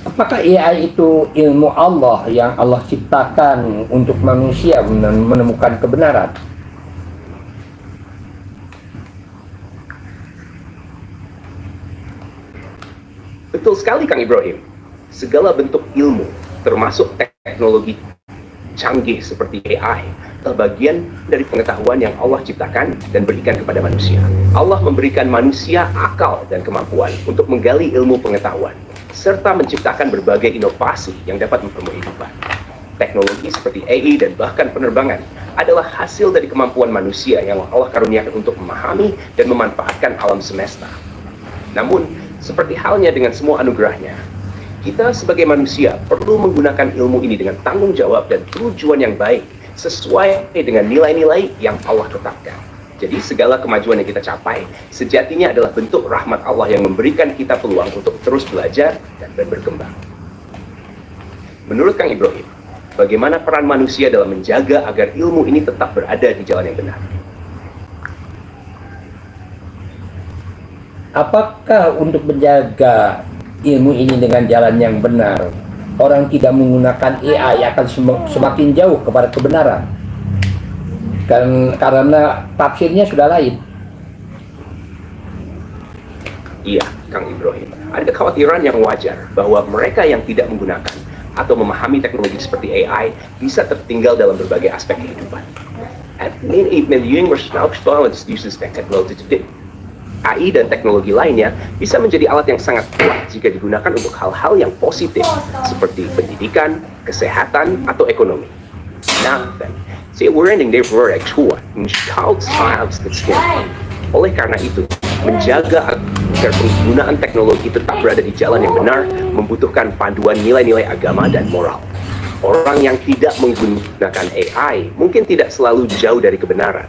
Speaker 2: Apakah AI itu ilmu Allah yang Allah ciptakan untuk manusia menemukan kebenaran?
Speaker 4: Betul sekali Kang Ibrahim. segala bentuk ilmu, termasuk teknologi canggih seperti AI, adalah bagian dari pengetahuan yang Allah ciptakan dan berikan kepada manusia. Allah memberikan manusia akal dan kemampuan untuk menggali ilmu pengetahuan, serta menciptakan berbagai inovasi yang dapat mempermudah kehidupan. Teknologi seperti AI dan bahkan penerbangan adalah hasil dari kemampuan manusia yang Allah karuniakan untuk memahami dan memanfaatkan alam semesta. Namun, seperti halnya dengan semua anugerahnya, kita sebagai manusia perlu menggunakan ilmu ini dengan tanggung jawab dan tujuan yang baik sesuai dengan nilai-nilai yang Allah tetapkan. Jadi segala kemajuan yang kita capai sejatinya adalah bentuk rahmat Allah yang memberikan kita peluang untuk terus belajar dan berkembang. Menurut Kang Ibrahim, bagaimana peran manusia dalam menjaga agar ilmu ini tetap berada di jalan yang benar?
Speaker 2: Apakah untuk menjaga ilmu ini dengan jalan yang benar, orang tidak menggunakan AI akan semakin jauh kepada kebenaran? Karena tafsirnya sudah lain.
Speaker 4: Iya, Kang Ibrahim. Ada kekhawatiran yang wajar bahwa mereka yang tidak menggunakan atau memahami teknologi seperti AI bisa tertinggal dalam berbagai aspek kehidupan. At million uses teknologi today. AI dan teknologi lainnya bisa menjadi alat yang sangat kuat jika digunakan untuk hal-hal yang positif seperti pendidikan, kesehatan, atau ekonomi. Nah, oleh karena itu, menjaga agar penggunaan teknologi tetap berada di jalan yang benar membutuhkan panduan nilai-nilai agama dan moral. Orang yang tidak menggunakan AI mungkin tidak selalu jauh dari kebenaran,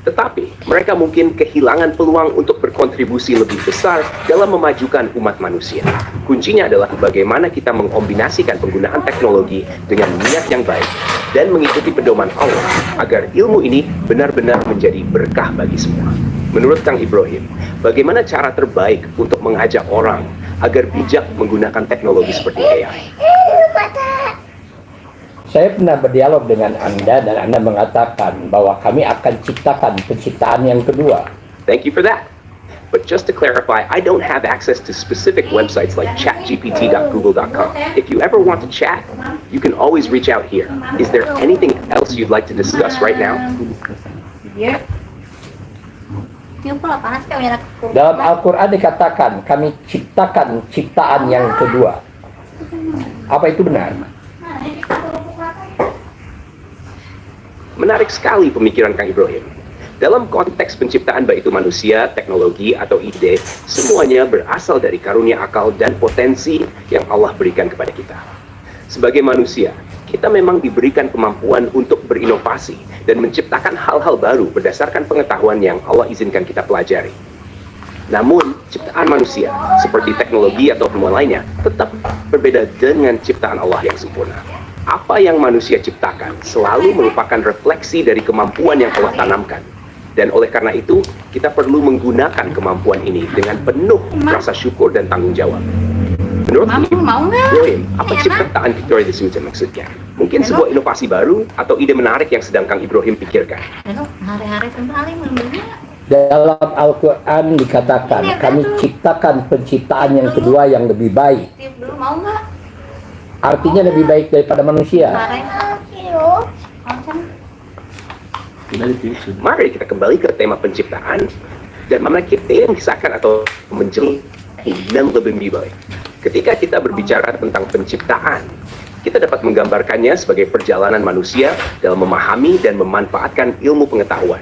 Speaker 4: tetapi mereka mungkin kehilangan peluang untuk berkontribusi lebih besar dalam memajukan umat manusia. Kuncinya adalah bagaimana kita mengkombinasikan penggunaan teknologi dengan niat yang baik dan mengikuti pedoman Allah agar ilmu ini benar-benar menjadi berkah bagi semua. Menurut Kang Ibrahim, bagaimana cara terbaik untuk mengajak orang agar bijak menggunakan teknologi seperti AI?
Speaker 2: Saya pernah berdialog dengan Anda dan Anda mengatakan bahwa kami akan ciptakan penciptaan yang kedua.
Speaker 4: Thank you for that. But just to clarify, I don't have access to specific websites like chatgpt.google.com. If you ever want to chat, you can always reach out here. Is there anything else you'd like to discuss right now?
Speaker 2: Dalam Al-Quran dikatakan kami ciptakan ciptaan yang kedua. Apa itu benar?
Speaker 4: Menarik sekali pemikiran Kang Ibrahim. Dalam konteks penciptaan baik itu manusia, teknologi, atau ide, semuanya berasal dari karunia akal dan potensi yang Allah berikan kepada kita. Sebagai manusia, kita memang diberikan kemampuan untuk berinovasi dan menciptakan hal-hal baru berdasarkan pengetahuan yang Allah izinkan kita pelajari. Namun, ciptaan manusia, seperti teknologi atau semua lainnya, tetap berbeda dengan ciptaan Allah yang sempurna. Apa yang manusia ciptakan selalu merupakan refleksi dari kemampuan yang Allah tanamkan. Dan oleh karena itu, kita perlu menggunakan kemampuan ini dengan penuh rasa syukur dan tanggung jawab. Menurut Ibrahim, apa ciptaan Victoria the Secret maksudnya? Mungkin sebuah inovasi baru atau ide menarik yang sedang Kang Ibrahim pikirkan.
Speaker 2: Dalam Al-Quran dikatakan kami ciptakan penciptaan yang kedua yang lebih baik. Artinya lebih baik daripada manusia.
Speaker 4: Mari kita kembali ke tema penciptaan dan mana kita yang kisahkan atau menjadi yang lebih baik. Ketika kita berbicara tentang penciptaan, kita dapat menggambarkannya sebagai perjalanan manusia dalam memahami dan memanfaatkan ilmu pengetahuan.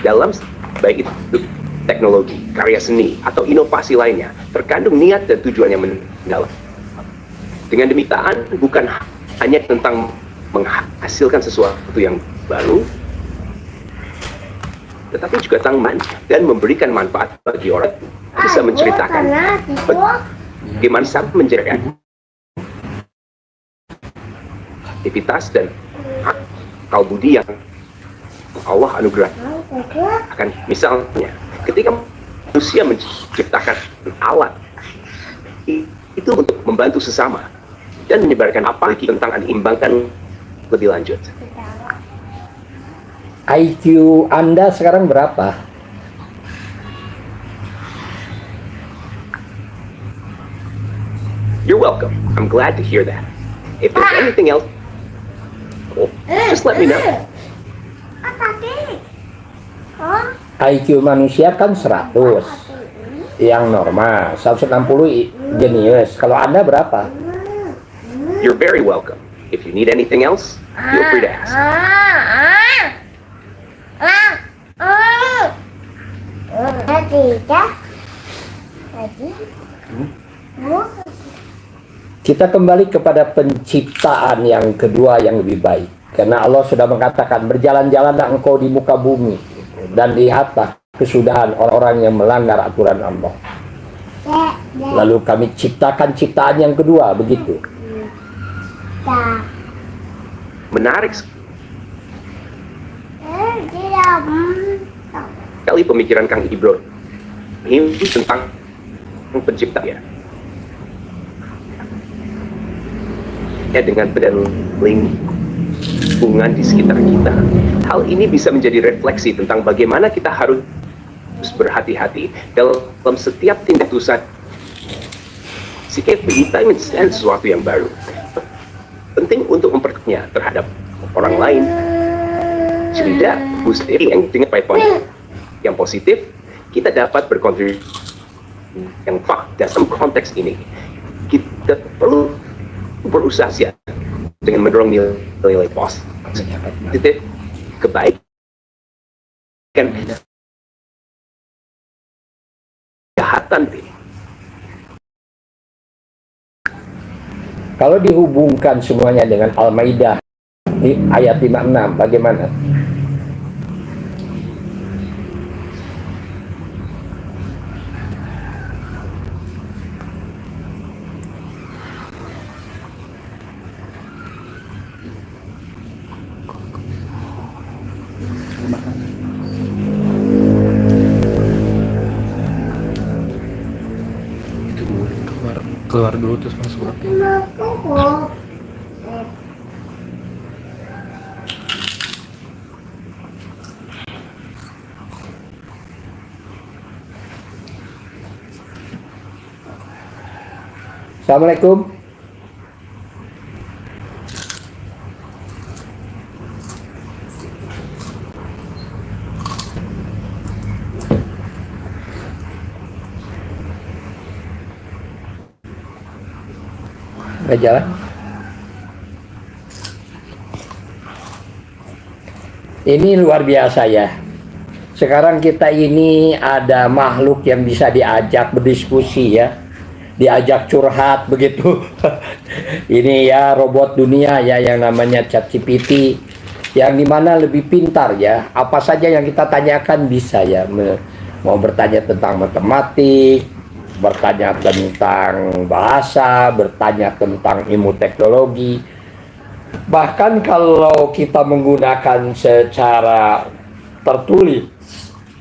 Speaker 4: Dalam baik itu teknologi, karya seni, atau inovasi lainnya, terkandung niat dan tujuan yang mendalam. Dengan demikian, bukan hanya tentang menghasilkan sesuatu yang baru, tetapi juga tentang dan memberikan manfaat bagi orang. Bisa menceritakan bagaimana saat menjaga aktivitas dan akal budi yang Allah anugerahkan. Misalnya, ketika manusia menciptakan alat itu untuk membantu sesama dan menyebarkan apa tentang imbangkan lebih lanjut.
Speaker 2: IQ Anda sekarang berapa?
Speaker 4: You're welcome. I'm glad to hear that. If there's anything else, well, just let me know.
Speaker 5: Tadi. Oh,
Speaker 6: IQ manusia kan 100 yang normal, 160 jenius. Kalau Anda berapa?
Speaker 4: You're very welcome. If you need anything else, feel free to ask.
Speaker 5: Tidak. Tadi.
Speaker 6: Kita kembali kepada penciptaan yang kedua yang lebih baik. Karena Allah sudah mengatakan, berjalan-jalanlah engkau di muka bumi dan lihatlah kesudahan orang-orang yang melanggar aturan Allah. Lalu kami ciptakan ciptaan yang kedua, begitu.
Speaker 4: Menarik
Speaker 5: Tidak.
Speaker 4: sekali pemikiran Kang Ibrahim tentang pencipta ya. Dengan badan lingkungan di sekitar kita. Hal ini bisa menjadi refleksi tentang bagaimana kita harus berhati-hati dalam setiap tindak usaha. Jika kita ingin sesuatu yang baru, penting untuk memperkuatnya terhadap orang lain. Tidak mesti yang dengan poin yang positif, kita dapat berkontribusi yang dalam konteks ini. Kita perlu berusaha dengan mendorong nilai positif, kebaikan, kejahatan.
Speaker 6: Kalau dihubungkan semuanya dengan Al-Maidah di ayat 56, bagaimana?
Speaker 3: Keluar dulu terus masuk.
Speaker 6: Assalamualaikum. Udah jalan. Ini luar biasa ya. Sekarang kita ini ada makhluk yang bisa diajak berdiskusi ya, diajak curhat begitu. Ini ya robot dunia ya yang namanya ChatGPT, yang dimana lebih pintar ya. Apa saja yang kita tanyakan bisa ya. Mau bertanya tentang matematik, bertanya tentang bahasa, bertanya tentang ilmu teknologi. Bahkan kalau kita menggunakan secara tertulis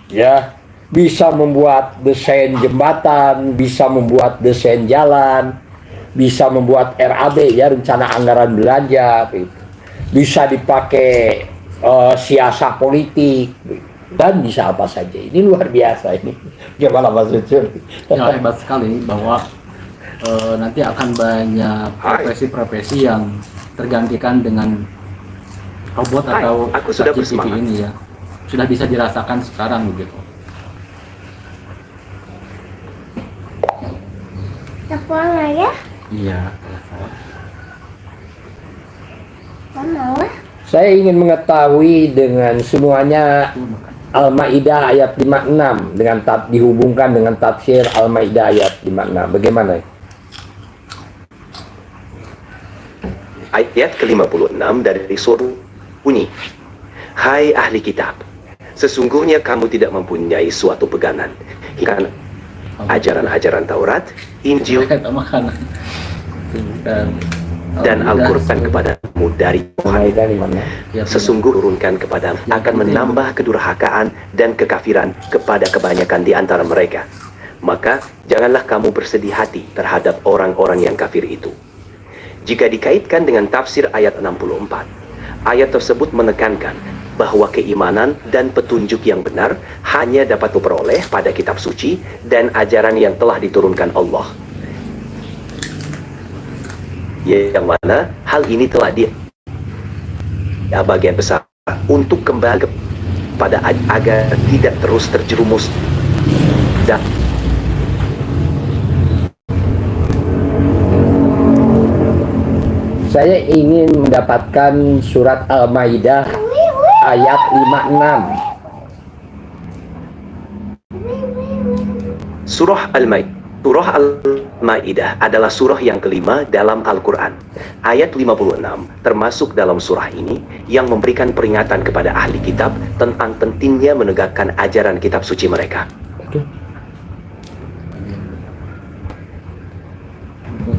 Speaker 6: ya, bisa membuat desain jembatan, bisa membuat desain jalan, bisa membuat RAB ya, rencana anggaran belanja gitu. Bisa dipakai siasat politik dan bisa apa saja. Ini luar biasa ini. Gimana Mas Ucur?
Speaker 3: Ya, hebat sekali bahwa nanti akan banyak profesi-profesi yang tergantikan dengan robot atau
Speaker 4: aku sudah
Speaker 3: ChatGPT
Speaker 4: bersemangat.
Speaker 3: ini ya. Sudah bisa dirasakan sekarang begitu.
Speaker 5: Telepon ya?
Speaker 3: Iya.
Speaker 5: Mau?
Speaker 6: Saya ingin mengetahui dengan semuanya Al-Maidah ayat 56 dengan dihubungkan dengan tafsir Al-Maidah ayat 56. Bagaimana?
Speaker 4: Ayat ke-56 dari surah bunyi, hai ahli kitab, sesungguhnya kamu tidak mempunyai suatu pegangan ikan ajaran-ajaran Taurat, Injil, dan Al-Quran kepadamu dari Tuhan.
Speaker 6: Al-Maidah 56.
Speaker 4: Sesungguhnya turunkan kepadamu akan menambah kedurhakaan dan kekafiran kepada kebanyakan di antara mereka. Maka janganlah kamu bersedih hati terhadap orang-orang yang kafir itu. Jika dikaitkan dengan tafsir ayat 64, ayat tersebut menekankan bahwa keimanan dan petunjuk yang benar hanya dapat diperoleh pada kitab suci dan ajaran yang telah diturunkan Allah. yang mana hal ini telah bagian besar untuk kembali kepada agar tidak terus terjerumus dan
Speaker 6: saya ingin mendapatkan surat Al-Maidah ayat 56.
Speaker 4: Surah Al-Maidah adalah surah yang kelima dalam Al-Quran. Ayat 56 termasuk dalam surah ini yang memberikan peringatan kepada ahli kitab tentang pentingnya menegakkan ajaran kitab suci mereka.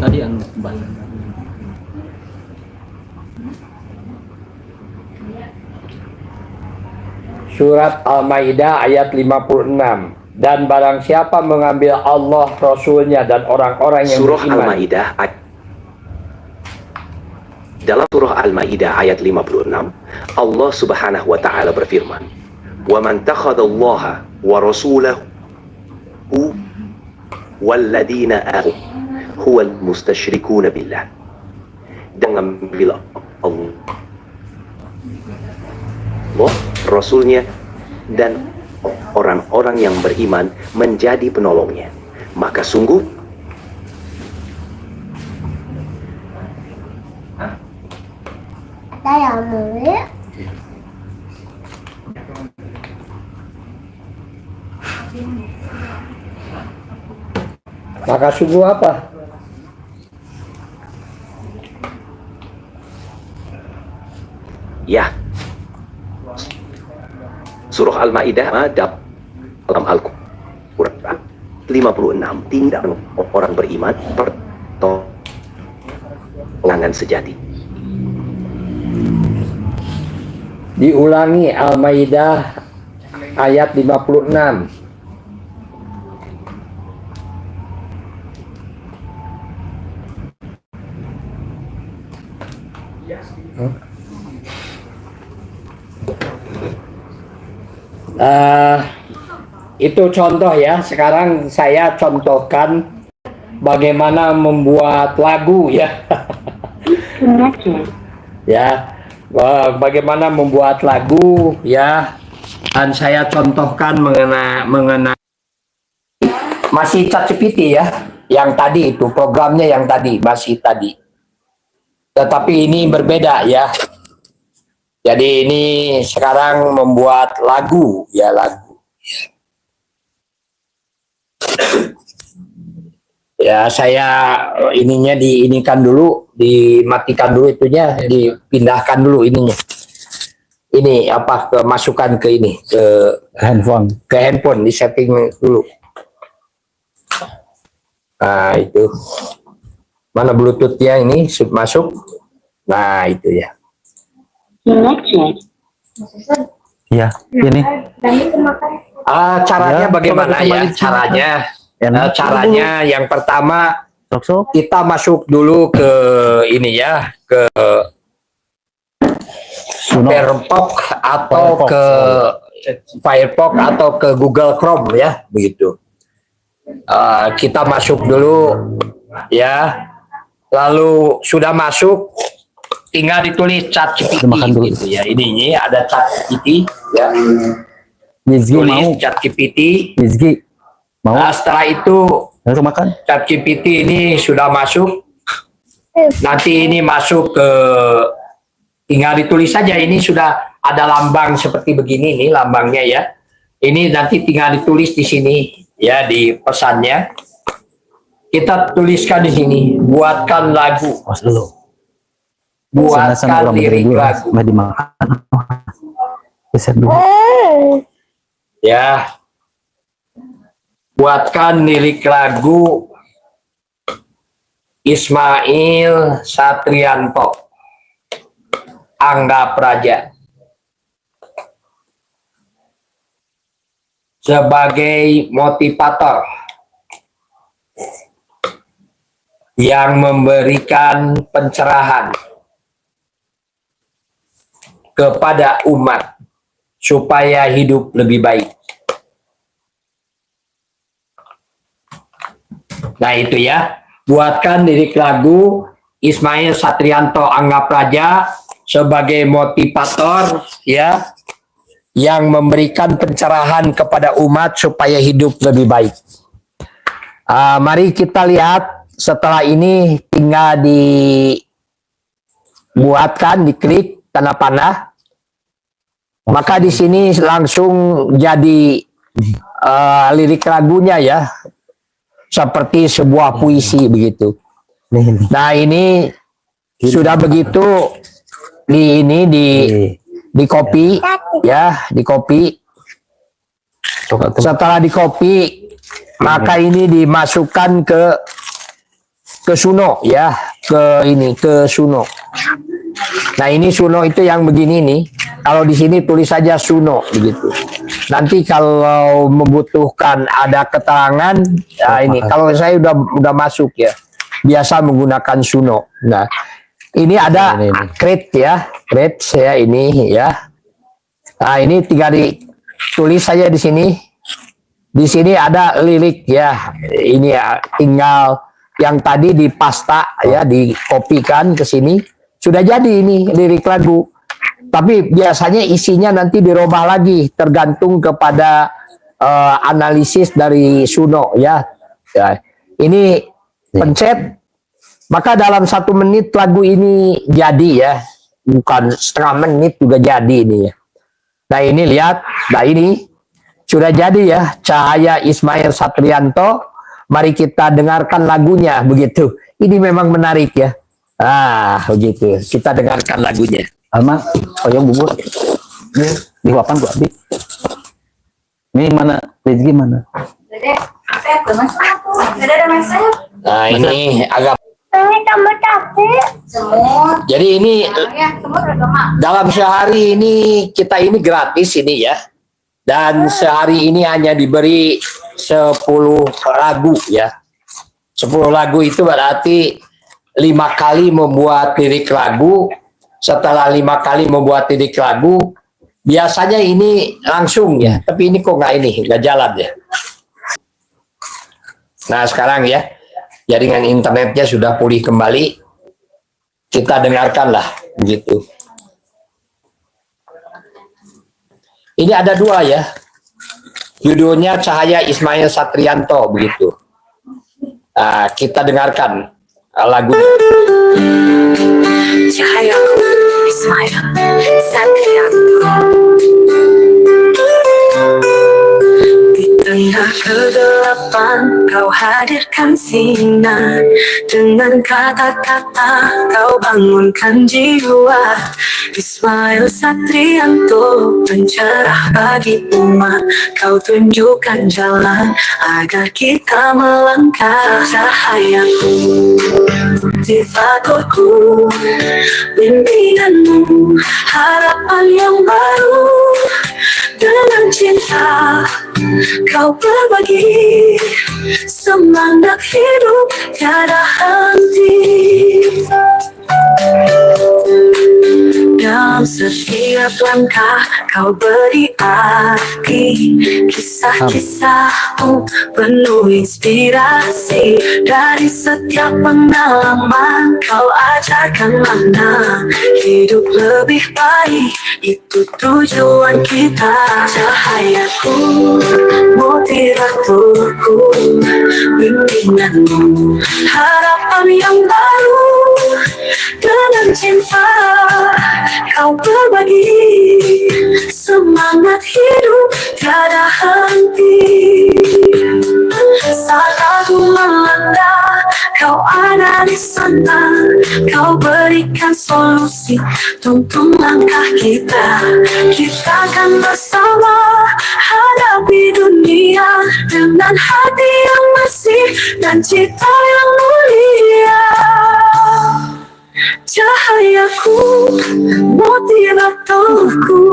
Speaker 3: Tadi yang banyak.
Speaker 6: Surat Al-Maidah ayat 56. Dan barang siapa mengambil Allah, Rasulnya, dan orang-orang yang
Speaker 4: Surah
Speaker 6: beriman.
Speaker 4: Al-Maidah dalam surah Al-Maidah ayat 56, Allah Subhanahu wa taala berfirman, "Wa man takhadallaha wa rasulahu walladzina amanu huwal mustasyrikuna billah." Dan mengambil Allah, Rasulnya, dan orang-orang yang beriman menjadi penolongnya, maka sungguh
Speaker 6: Maka sungguh apa?
Speaker 4: ya, surah Al-Maidah dalam Al-Quran 56 tindak orang beriman pertolongan sejati.
Speaker 6: Diulangi Al-Maidah ayat 56. Itu contoh ya. Sekarang saya contohkan bagaimana membuat lagu ya. Ya, bagaimana membuat lagu ya. Dan saya contohkan mengenai masih ChatGPT ya. Yang tadi itu programnya yang tadi masih tadi. Tetapi ini berbeda ya. Jadi ini sekarang membuat lagu ya, lagu. Ya, saya ininya diinikan dulu, dimatikan dulu itunya, dipindahkan dulu ininya. Ini apa, masukkan ke ini, ke handphone, di setting dulu. Nah, itu. Mana Bluetooth-nya ini masuk? Nah, itu ya.
Speaker 3: Iya, ini.
Speaker 6: Caranya
Speaker 3: Ya,
Speaker 6: bagaimana
Speaker 3: coba
Speaker 6: ya?
Speaker 3: kembali.
Speaker 6: Caranya yang pertama kita masuk dulu ke ini ya, ke Firefox atau ke Firefox atau ke Google Chrome ya, begitu. Kita masuk dulu ya, lalu sudah masuk tinggal ditulis ChatGPT gitu ya. Ini ada ChatGPT ya. Tulis ChatGPT. Nah, setelah itu ChatGPT ini sudah masuk. Nanti ini masuk ke, tinggal ditulis saja. Ini sudah ada lambang seperti begini nih lambangnya ya. Ini nanti tinggal ditulis di sini ya, di pesannya. Kita tuliskan di sini, buatkan lagu. Buatkan lirik lagu. Ya. Buatkan lirik lagu Ismail Satrianto, Angga Praja, sebagai motivator yang memberikan pencerahan kepada umat supaya hidup lebih baik. Nah itu ya, buatkan lirik lagu Ismail Satrianto Anggap Raja sebagai motivator ya, yang memberikan pencerahan kepada umat supaya hidup lebih baik. Mari kita lihat, setelah ini tinggal dibuatkan, diklik tanda panah, maka di sini langsung jadi lirik lagunya ya, seperti sebuah puisi begitu. Nah ini sudah begitu, di copy ya, di copy. Setelah di copy, maka ini dimasukkan ke Suno ya, ke Suno. Nah ini Suno itu yang begini nih. Kalau di sini tulis saja Suno begitu. Nanti kalau membutuhkan ada keterangan, nah ini kalau saya udah masuk ya, biasa menggunakan Suno. Nah ini ada create ya, create saya ini ya. Nah ini tinggal ditulis saja di sini. Di sini ada lirik ya. Ini ya, tinggal yang tadi dipasta ya, dikopikan ke sini. Sudah jadi ini lirik lagu. Tapi biasanya isinya nanti dirubah lagi, tergantung kepada analisis dari Suno ya. Ya. Ini pencet, maka dalam 1 menit lagu ini jadi ya, bukan setengah menit juga jadi ini ya. Nah ini lihat, nah ini sudah jadi ya, Cahaya Ismail Satrianto. Mari kita dengarkan lagunya begitu. Ini memang menarik ya. Begitu. Kita dengarkan lagunya.
Speaker 3: Alma, yang bubur. Ini di papan gua Abi. Ini mana? Rezeki mana?
Speaker 6: Nah ini agak.
Speaker 5: Ini kamu capek.
Speaker 6: Jadi ini dalam sehari ini kita ini gratis ini ya. Dan sehari ini hanya diberi 10 lagu ya. 10 lagu itu berarti 5 kali membuat lirik lagu. Setelah 5 kali membuat lirik lagu, biasanya ini langsung ya. Tapi ini kok nggak jalan ya. Nah sekarang ya, jaringan internetnya sudah pulih kembali. Kita dengarkanlah begitu. Ini ada 2 ya. Judulnya Cahaya Ismail Satrianto begitu. Kita dengarkan lagunya.
Speaker 1: Cahayaku Ismail Satrianto, di tengah kegelapan kau hadirkan sinar, dengan kata-kata kau bangunkan jiwa. Ismail Satrianto, pencerah bagi umat, kau tunjukkan jalan agar kita melangkah. Cahayaku, motivatorku, bimbinganmu, harapan yang baru. Dengan cinta kau berbagi semangat hidup tiada henti. Dalam setiap langkah kau beri arti, kisah-kisahmu penuh inspirasi. Dari setiap pengalaman kau ajarkan makna hidup lebih baik, itu tujuan kita. Cahayaku, motivatorku, bimbinganmu, harapan yang baru. Dengan cinta kau berbagi semangat hidup tiada henti. Saat aku melanda, kau ada di sana, kau berikan solusi, tuntun langkah kita. Kita akan bersama hadapi dunia dengan hati yang bersih dan cita yang mulia. Cahayaku, motivatorku,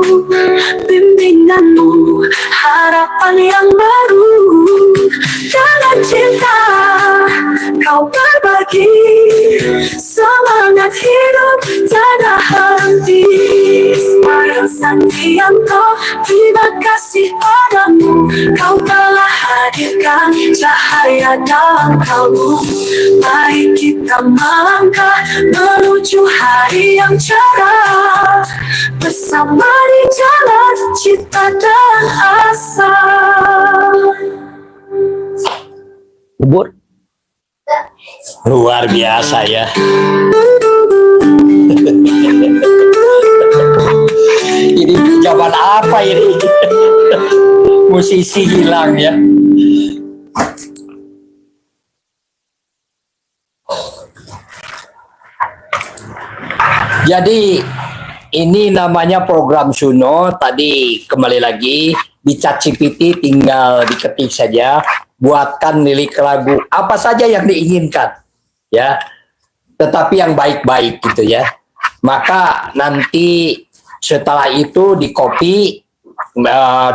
Speaker 1: bimbinganmu, harapan yang baru. Dengan cinta kau berbagi semangat hidup tiada henti. Ismail Handianto, terima kasih padamu. Kau telah hadirkan cahaya dalam kalbu. Mari kita melangkah menuju hari yang cerah, bersama di jalan cita dan asa.
Speaker 3: Bubur.
Speaker 6: Luar biasa ya. Ini zaman apa ini? Musisi hilang ya. Jadi ini namanya program Suno. Tadi kembali lagi di ChatGPT, tinggal diketik saja, buatkan lirik lagu apa saja yang diinginkan ya, tetapi yang baik-baik gitu ya. Maka nanti setelah itu di copy,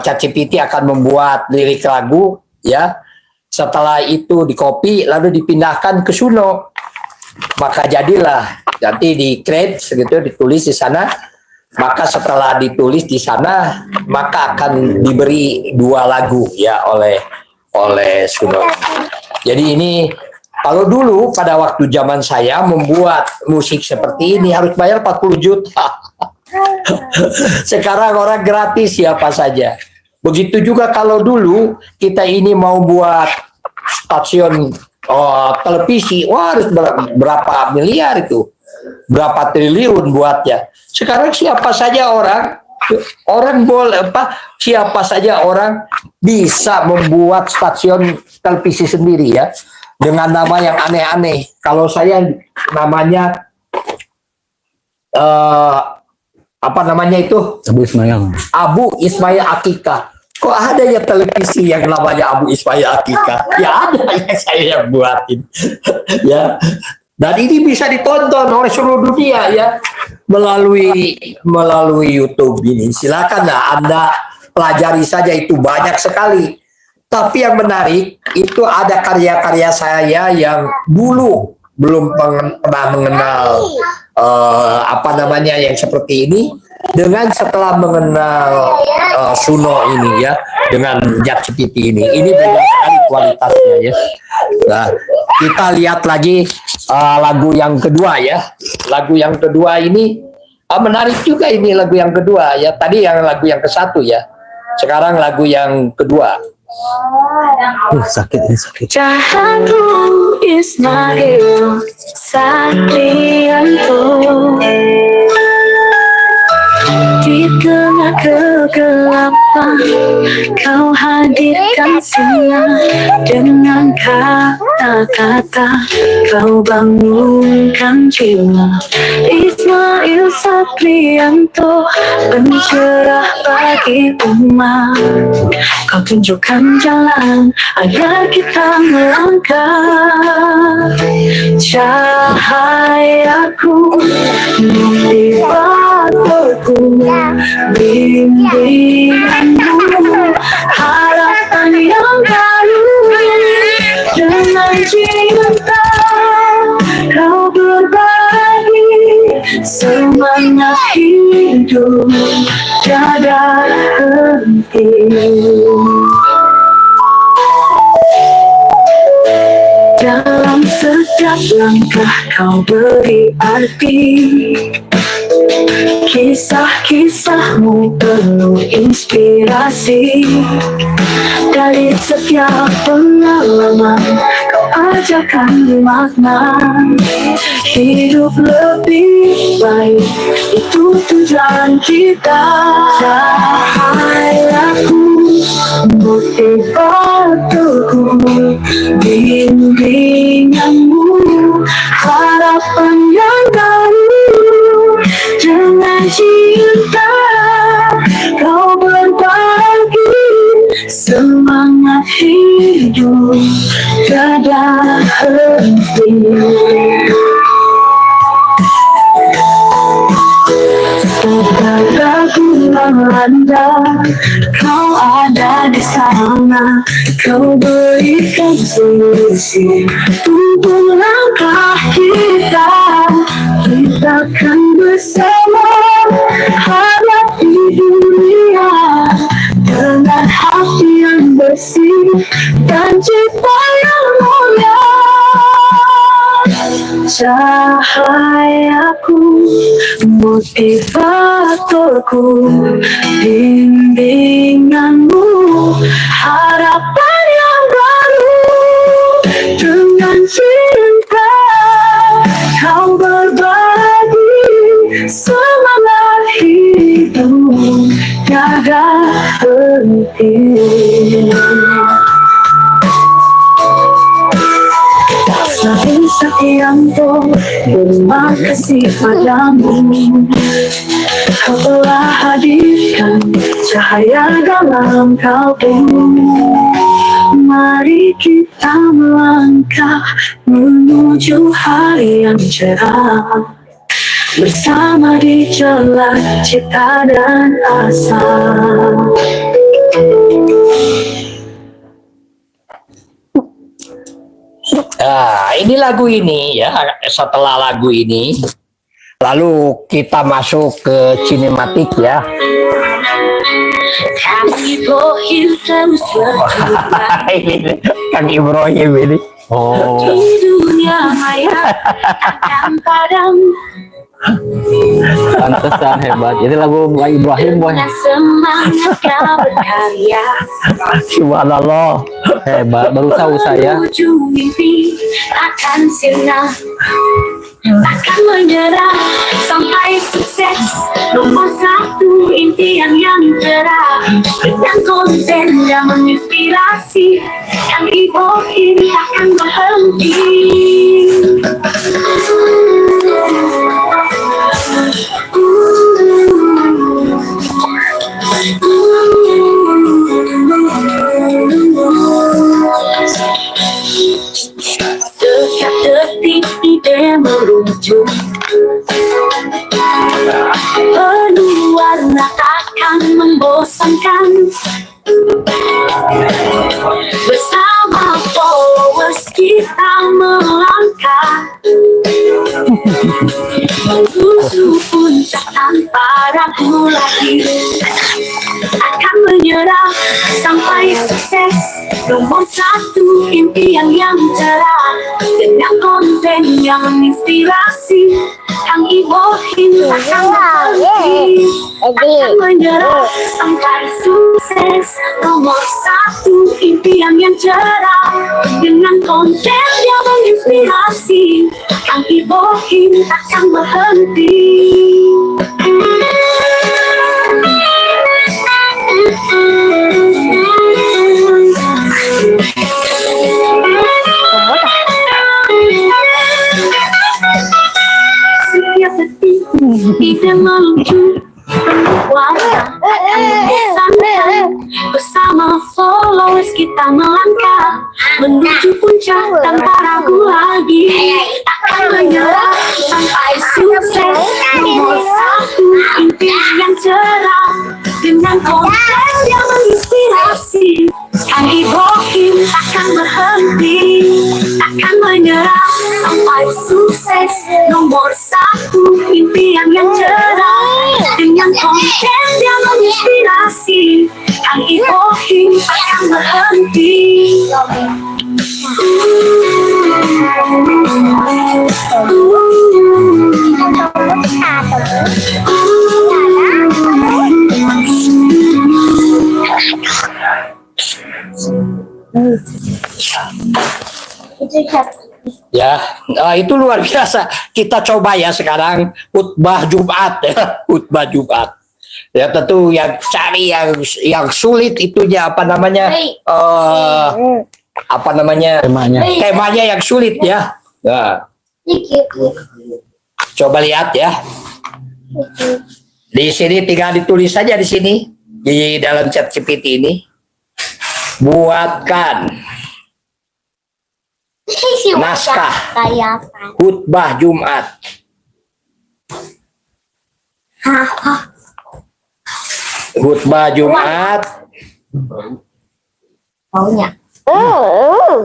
Speaker 6: ChatGPT akan membuat lirik lagu ya. Setelah itu di copy lalu dipindahkan ke Suno, maka jadilah nanti di create segitu, ditulis di sana. Maka setelah ditulis di sana, maka akan diberi 2 lagu ya oleh Suno. Jadi ini kalau dulu pada waktu zaman saya membuat musik seperti ini harus bayar 40 juta. Sekarang orang gratis siapa saja. Begitu juga kalau dulu kita ini mau buat stasiun televisi, wah harus berapa miliar itu, berapa triliun buatnya. Sekarang siapa saja orang boleh siapa saja orang bisa membuat stasiun televisi sendiri ya, dengan nama yang aneh-aneh. Kalau saya namanya apa namanya itu?
Speaker 3: Abu Ismail.
Speaker 6: Abu Ismail Akika. Kok ada ya televisi yang namanya Abu Ismail Akika? Ya ada yang saya yang buatin. Ya. Dan ini bisa ditonton oleh seluruh dunia ya melalui YouTube ini. Silakanlah Anda pelajari saja, itu banyak sekali. Tapi yang menarik itu ada karya-karya saya yang dulu belum pernah mengenal apa namanya yang seperti ini, dengan setelah mengenal Suno ini ya, dengan ChatGPT ini beda sekali kualitasnya ya. Nah, kita lihat lagi lagu yang kedua ya. Lagu yang kedua ini menarik juga, ini lagu yang kedua ya. Tadi yang lagu yang ke-1 ya. Sekarang lagu yang kedua.
Speaker 3: Sakit ini sakit.
Speaker 1: Jahatku Ismail Sakrianto, di tengah kegelapan kau hadirkan sinar, dengan kata-kata kau bangunkan jiwa. Ismail Sakrianto, pencerah bagi umat, kau tunjukkan jalan agar kita melangkah. Cahayaku, motivatorku, bimbinganmu, harapan yang baru. Dengan cinta kau berbagi semangat hidup, tiada henti. Dalam setiap langkah kau beri arti, kisah-kisahmu penuh inspirasi. Dari setiap pengalaman kau ajarkan makna, hidup lebih baik itu tujuan kita. Cahayaku, motivatorku, bimbinganmu, harapan yang baru. Dengan cinta kau berbagi semangat hidup, tiada henti. Segala ku melanda, kau ada di sana, kau berikan solusi untuk langkah kita. Kita kan bersama hadapi cahayaku, motivatorku, bimbinganmu, harapan yang baru. Dengan cinta kau berbagi semangat hidup tiada henti. Selalu Satyanto, terima kasih padamu. Kau telah hadirkan cahaya dalam kalbu. Mari kita melangkah menuju hari yang cerah, bersama di jalan cita dan asa.
Speaker 6: Nah, ini lagu ini ya. Setelah lagu ini, lalu kita masuk ke sinematik ya.
Speaker 1: Kami bohim terus berjalan
Speaker 6: Ini Kang Ibrahim ini.
Speaker 3: Oh,
Speaker 1: di dunia maya akan padam.
Speaker 3: pantesan hebat. Jadi lagu Mbak Ibrahim, boy.
Speaker 1: Dengan semangat kau berkarya,
Speaker 6: Subhanallah.
Speaker 3: Hebat. Baru tahu saya.
Speaker 1: menuju mimpi akan sirna, akan menyerah sampai sukses. Nomor satu impian yang cerah, yang konten yang menginspirasi, yang Ibrahim akan berhenti. Setiap detik ide meluncur, penuh warna akan membosankan. Bersama followers kita melangkah menuju puncak tanpa ragu lagi, akan menyerah sampai sukses. Nomor satu impian yang cerah, dengan konten yang menginspirasi, Kang Ibrahim akan berhenti, akan menyerah sampai sukses. Nomor satu impian yang cerah, dengan konten yang menginspirasi, Kang Ibrahim akan berhenti. Setiap detik ide meluncur, penuh warna akan membosankan. Bersama followers kita melangkah menuju puncak tanpa ragu lagi, akan menyerah sampai sukses. Nomor satu impian yang cerah, dengan konten yang menginspirasi, Kang Ibrahim akan berhenti, akan menyerah sampai sukses. Nomor satu impian yang cerah, dengan konten yang menginspirasi, Kang Ibrahim akan berhenti.
Speaker 6: Ya, itu luar biasa. Kita coba ya sekarang khutbah Jumat ya, khutbah Jumat. Ya tentu yang cari yang sulit itunya apa namanya? Apa namanya? Temanya yang sulit ya. Nah, coba lihat ya. Di sini tinggal ditulis saja di sini di dalam chat GPT ini. Buatkan naskah khutbah Jumat. Khutbah Jumat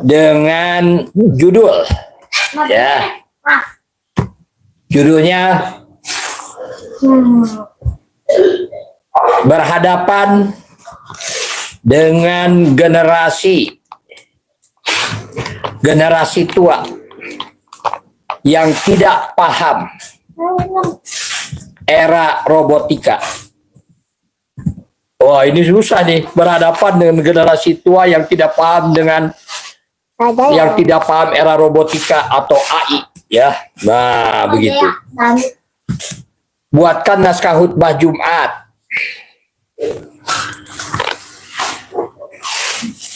Speaker 6: dengan judul ya. Judulnya berhadapan dengan generasi tua. yang tidak paham era robotika. Wah, ini susah nih berhadapan dengan generasi tua yang tidak paham dengan yang tidak paham era robotika atau AI ya. Nah, begitu. Buatkan naskah khutbah Jumat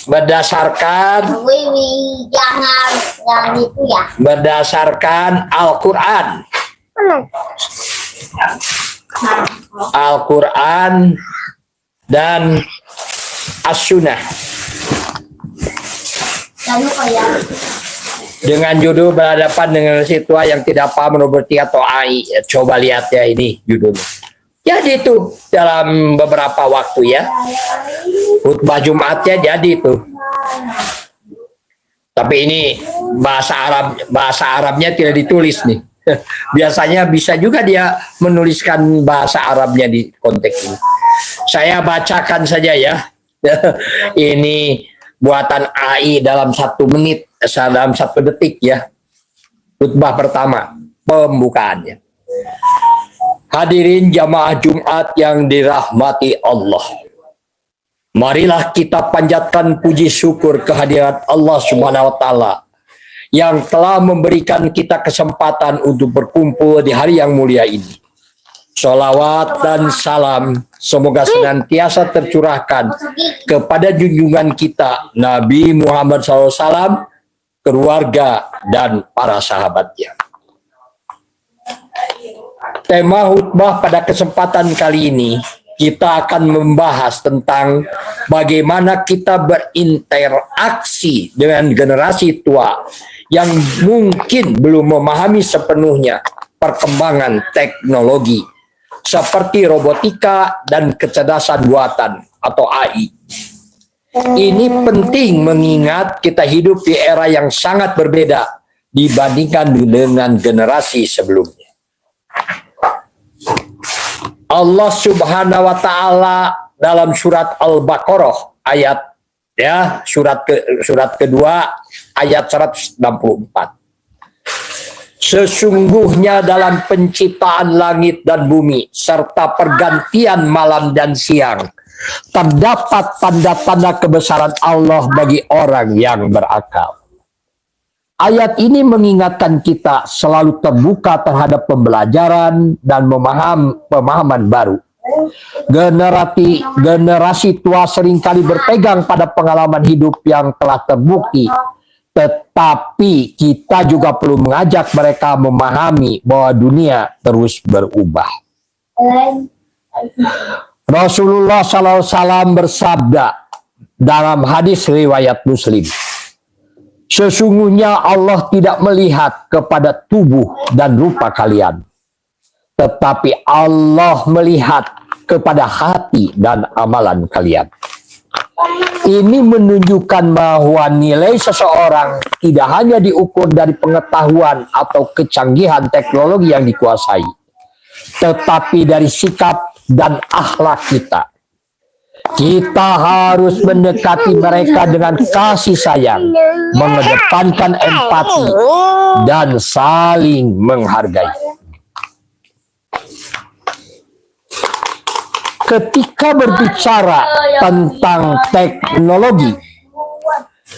Speaker 6: berdasarkan
Speaker 5: jangan itu ya.
Speaker 6: berdasarkan Al-Qur'an. Al-Qur'an dan As-Sunnah.
Speaker 5: Lalu kayak
Speaker 6: Dengan judul berhadapan dengan situa yang tidak paham robotika atau AI. Coba lihat ya ini judulnya. Jadi itu dalam beberapa waktu ya. Khutbah Jumatnya jadi itu. Tapi ini bahasa Arabnya tidak ditulis nih. Biasanya bisa juga dia menuliskan bahasa Arabnya di konteks ini. Saya bacakan saja ya. Ini buatan AI dalam 1 menit, dalam 1 detik ya. Khutbah pertama, pembukaannya. Hadirin jamaah Jumat yang dirahmati Allah. Marilah kita panjatkan puji syukur kehadirat Allah Subhanahu wa taala yang telah memberikan kita kesempatan untuk berkumpul di hari yang mulia ini. Sholawat dan salam semoga senantiasa tercurahkan kepada junjungan kita Nabi Muhammad SAW, keluarga, dan para sahabatnya. Tema khutbah pada kesempatan kali ini kita akan membahas tentang bagaimana kita berinteraksi dengan generasi tua yang mungkin belum memahami sepenuhnya perkembangan teknologi seperti robotika dan kecerdasan buatan atau AI. Ini penting mengingat kita hidup di era yang sangat berbeda dibandingkan dengan generasi sebelumnya. Allah Subhanahu wa taala dalam surat Al-Baqarah surat kedua ayat 164. Sesungguhnya dalam penciptaan langit dan bumi serta pergantian malam dan siang terdapat tanda-tanda kebesaran Allah bagi orang yang berakal. Ayat ini mengingatkan kita selalu terbuka terhadap pembelajaran dan pemahaman baru. Generasi tua seringkali berpegang pada pengalaman hidup yang telah terbukti, tetapi kita juga perlu mengajak mereka memahami bahwa dunia terus berubah. Rasulullah SAW bersabda dalam hadis riwayat Muslim, sesungguhnya Allah tidak melihat kepada tubuh dan rupa kalian, tetapi Allah melihat kepada hati dan amalan kalian. Ini menunjukkan bahwa nilai seseorang tidak hanya diukur dari pengetahuan atau kecanggihan teknologi yang dikuasai, tetapi dari sikap dan akhlak kita. Kita harus mendekati mereka dengan kasih sayang, mengedepankan empati, dan saling menghargai. Ketika berbicara tentang teknologi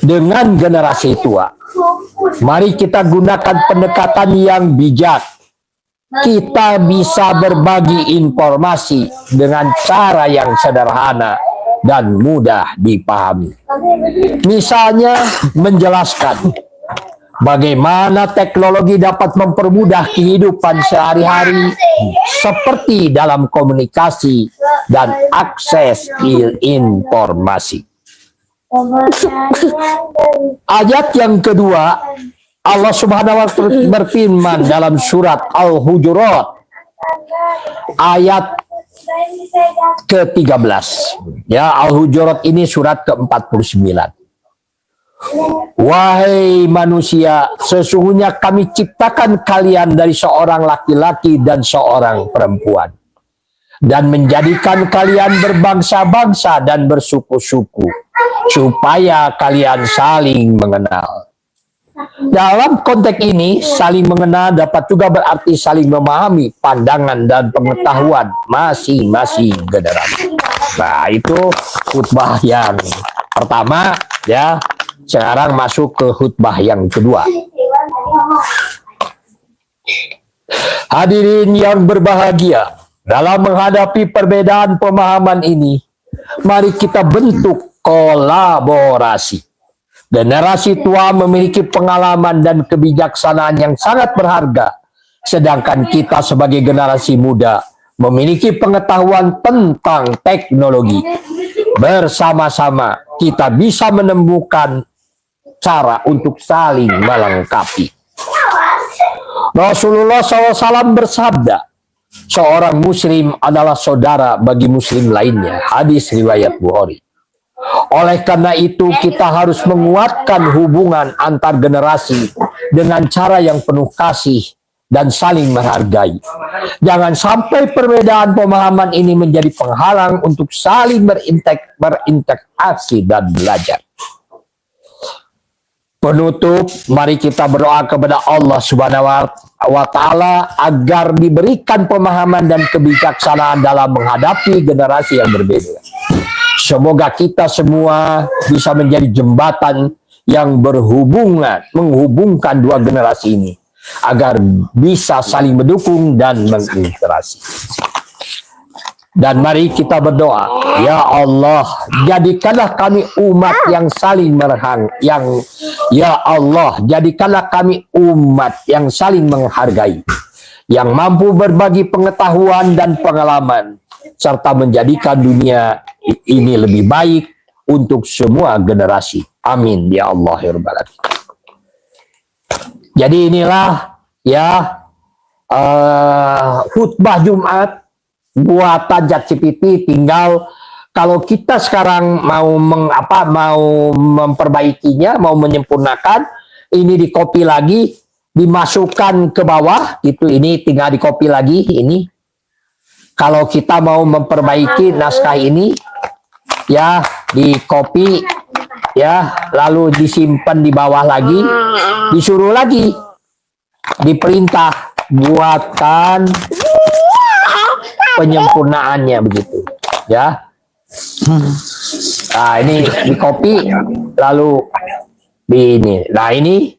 Speaker 6: dengan generasi tua, mari kita gunakan pendekatan yang bijak. Kita bisa berbagi informasi dengan cara yang sederhana dan mudah dipahami. Misalnya menjelaskan bagaimana teknologi dapat mempermudah kehidupan sehari-hari seperti dalam komunikasi dan akses informasi. Ayat yang kedua, Allah Subhanahu wa taala berfirman dalam surat Al-Hujurat ayat ke-13. Ya, Al-Hujurat ini surat ke-49. Wahai manusia, sesungguhnya kami ciptakan kalian dari seorang laki-laki dan seorang perempuan, dan menjadikan kalian berbangsa-bangsa dan bersuku-suku, supaya kalian saling mengenal. Dalam konteks ini, saling mengenal dapat juga berarti saling memahami pandangan dan pengetahuan masing-masing generasi. Nah, itu khutbah yang pertama ya. Sekarang masuk ke khutbah yang kedua. Hadirin yang berbahagia, dalam menghadapi perbedaan pemahaman ini, mari kita bentuk kolaborasi. Generasi tua memiliki pengalaman dan kebijaksanaan yang sangat berharga, sedangkan kita sebagai generasi muda memiliki pengetahuan tentang teknologi. Bersama-sama kita bisa menemukan cara untuk saling melengkapi. Rasulullah SAW bersabda, seorang muslim adalah saudara bagi muslim lainnya. Hadis riwayat Bukhari. Oleh karena itu kita harus menguatkan hubungan antar generasi dengan cara yang penuh kasih dan saling menghargai. Jangan sampai perbedaan pemahaman ini menjadi penghalang untuk saling berinteraksi dan belajar. Penutup, mari kita berdoa kepada Allah Subhanahu wa Ta'ala agar diberikan pemahaman dan kebijaksanaan dalam menghadapi generasi yang berbeda. Semoga kita semua bisa menjadi jembatan yang menghubungkan dua generasi ini agar bisa saling mendukung dan menginspirasi. Dan mari kita berdoa, ya Allah, jadikanlah kami umat yang saling ya Allah, jadikanlah kami umat yang saling menghargai, yang mampu berbagi pengetahuan dan pengalaman, serta menjadikan dunia ini lebih baik untuk semua generasi. Amin ya Allah ya Rabbal Alamin. Jadi inilah ya khutbah Jumat buatan ChatGPT. Tinggal kalau kita sekarang mau memperbaikinya, mau menyempurnakan, ini di copy lagi, dimasukkan ke bawah, ini tinggal di copy lagi ini. Kalau kita mau memperbaiki naskah ini, ya di copy, ya lalu disimpan di bawah lagi, disuruh lagi, diperintah buatkan penyempurnaannya begitu, ya. Nah ini di copy, lalu di ini, nah ini,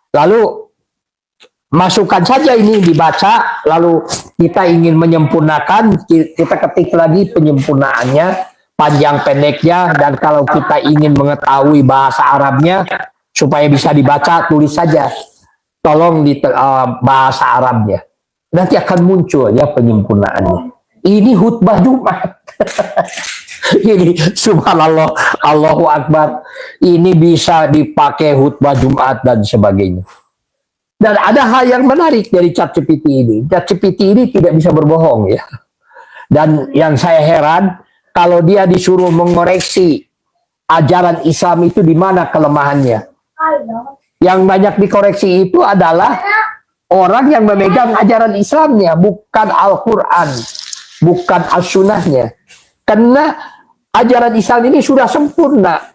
Speaker 6: lalu masukkan saja ini dibaca, lalu kita ingin menyempurnakan, kita ketik lagi penyempurnaannya, panjang pendeknya, dan kalau kita ingin mengetahui bahasa Arabnya supaya bisa dibaca, tulis saja, tolong di bahasa Arabnya, nanti akan muncul ya penyempurnaannya. Ini khutbah Jumat. Ini subhanallah, Allahu Akbar, ini bisa dipakai khutbah Jumat dan sebagainya. Dan ada hal yang menarik dari ChatGPT ini. ChatGPT ini tidak bisa berbohong ya. Dan yang saya heran, kalau dia disuruh mengoreksi ajaran Islam itu di mana kelemahannya. Yang banyak dikoreksi itu adalah orang yang memegang ajaran Islamnya, bukan Al-Quran, bukan As-Sunnahnya. Karena ajaran Islam ini sudah sempurna.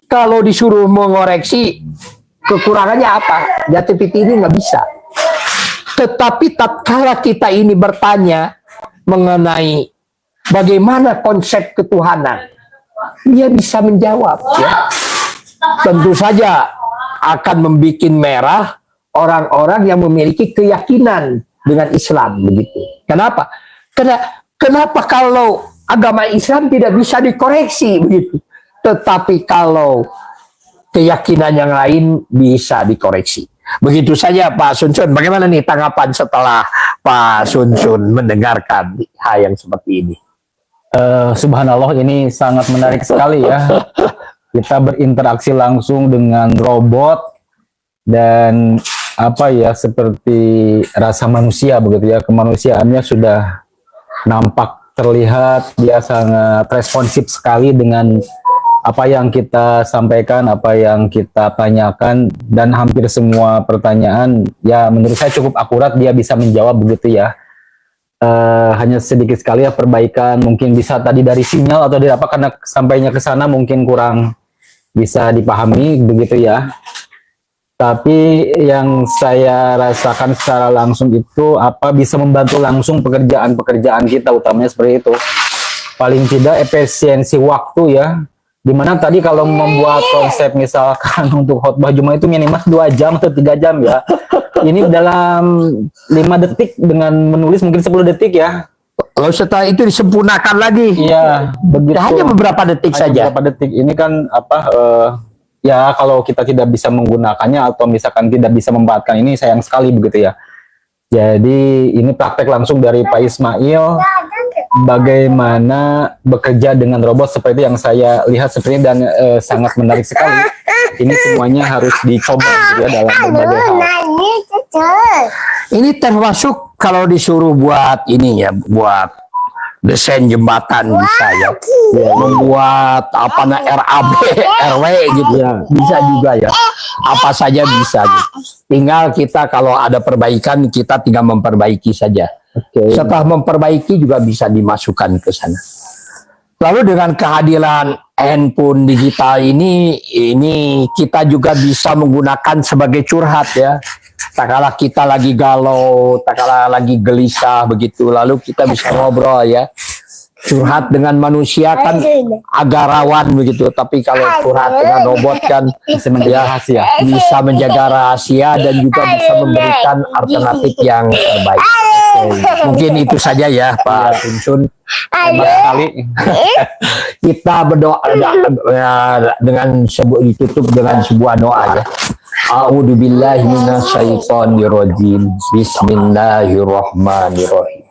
Speaker 6: Kalau disuruh mengoreksi, kekurangannya apa? ChatGPT ini nggak bisa. Tetapi tatkala kita ini bertanya mengenai bagaimana konsep ketuhanan, dia bisa menjawab. Ya. Tentu saja akan membuat merah orang-orang yang memiliki keyakinan dengan Islam begitu. Kenapa? Kenapa kalau agama Islam tidak bisa dikoreksi begitu? Tetapi kalau keyakinan yang lain bisa dikoreksi. Begitu saja Pak Sun-sun. Bagaimana nih tanggapan setelah Pak Sun-sun mendengarkan hal yang seperti ini?
Speaker 3: Subhanallah, ini sangat menarik sekali ya. Kita berinteraksi langsung dengan robot dan seperti rasa manusia begitu ya, kemanusiaannya sudah nampak terlihat. Dia sangat responsif sekali dengan apa yang kita sampaikan, apa yang kita tanyakan, dan hampir semua pertanyaan ya menurut saya cukup akurat, dia bisa menjawab begitu ya. Hanya sedikit sekali ya perbaikan, mungkin bisa tadi dari sinyal atau dari apa, karena sampainya ke sana mungkin kurang bisa dipahami begitu ya. Tapi yang saya rasakan secara langsung itu bisa membantu langsung pekerjaan-pekerjaan kita, utamanya seperti itu. Paling tidak efisiensi waktu ya. Dimana tadi kalau membuat konsep misalkan untuk khotbah Jumat itu minimal 2 jam atau 3 jam ya. Ini dalam 5 detik dengan menulis mungkin 10 detik ya.
Speaker 2: Lalu setelah itu disempurnakan lagi.
Speaker 3: Iya, begitu.
Speaker 2: Hanya beberapa detik saja.
Speaker 3: Beberapa detik. Ini kan ya kalau kita tidak bisa menggunakannya atau misalkan tidak bisa memanfaatkan ini sayang sekali begitu ya. Jadi ini praktek langsung dari Pak Ismail bagaimana bekerja dengan robot seperti yang saya lihat seperti dan sangat menarik sekali. Ini semuanya harus dicoba gitu ya dalam berbagai hal.
Speaker 2: Ini termasuk kalau disuruh buat ini ya, buat desain jembatan bisa ya, membuat RAB, RW gitu ya, bisa juga ya, apa saja bisa gitu. Tinggal kita kalau ada perbaikan kita tinggal memperbaiki saja. Setelah memperbaiki juga bisa dimasukkan ke sana. Lalu dengan kehadiran handphone digital ini kita juga bisa menggunakan sebagai curhat ya. Tak kalah kita lagi galau, tak kalah lagi gelisah begitu, lalu kita bisa ngobrol ya. Curhat dengan manusia kan agak rawan begitu, tapi kalau curhat dengan robot kan bisa menjaga rahasia, bisa menjaga rahasia dan juga bisa memberikan alternatif yang terbaik. Mungkin itu saja ya Pak Tunsun.
Speaker 3: Sekali
Speaker 2: Kita berdoa dengan ditutup dengan sebuah doa ya. A'udzubillahi minasyaitonirrajim. Bismillahirrahmanirrahim.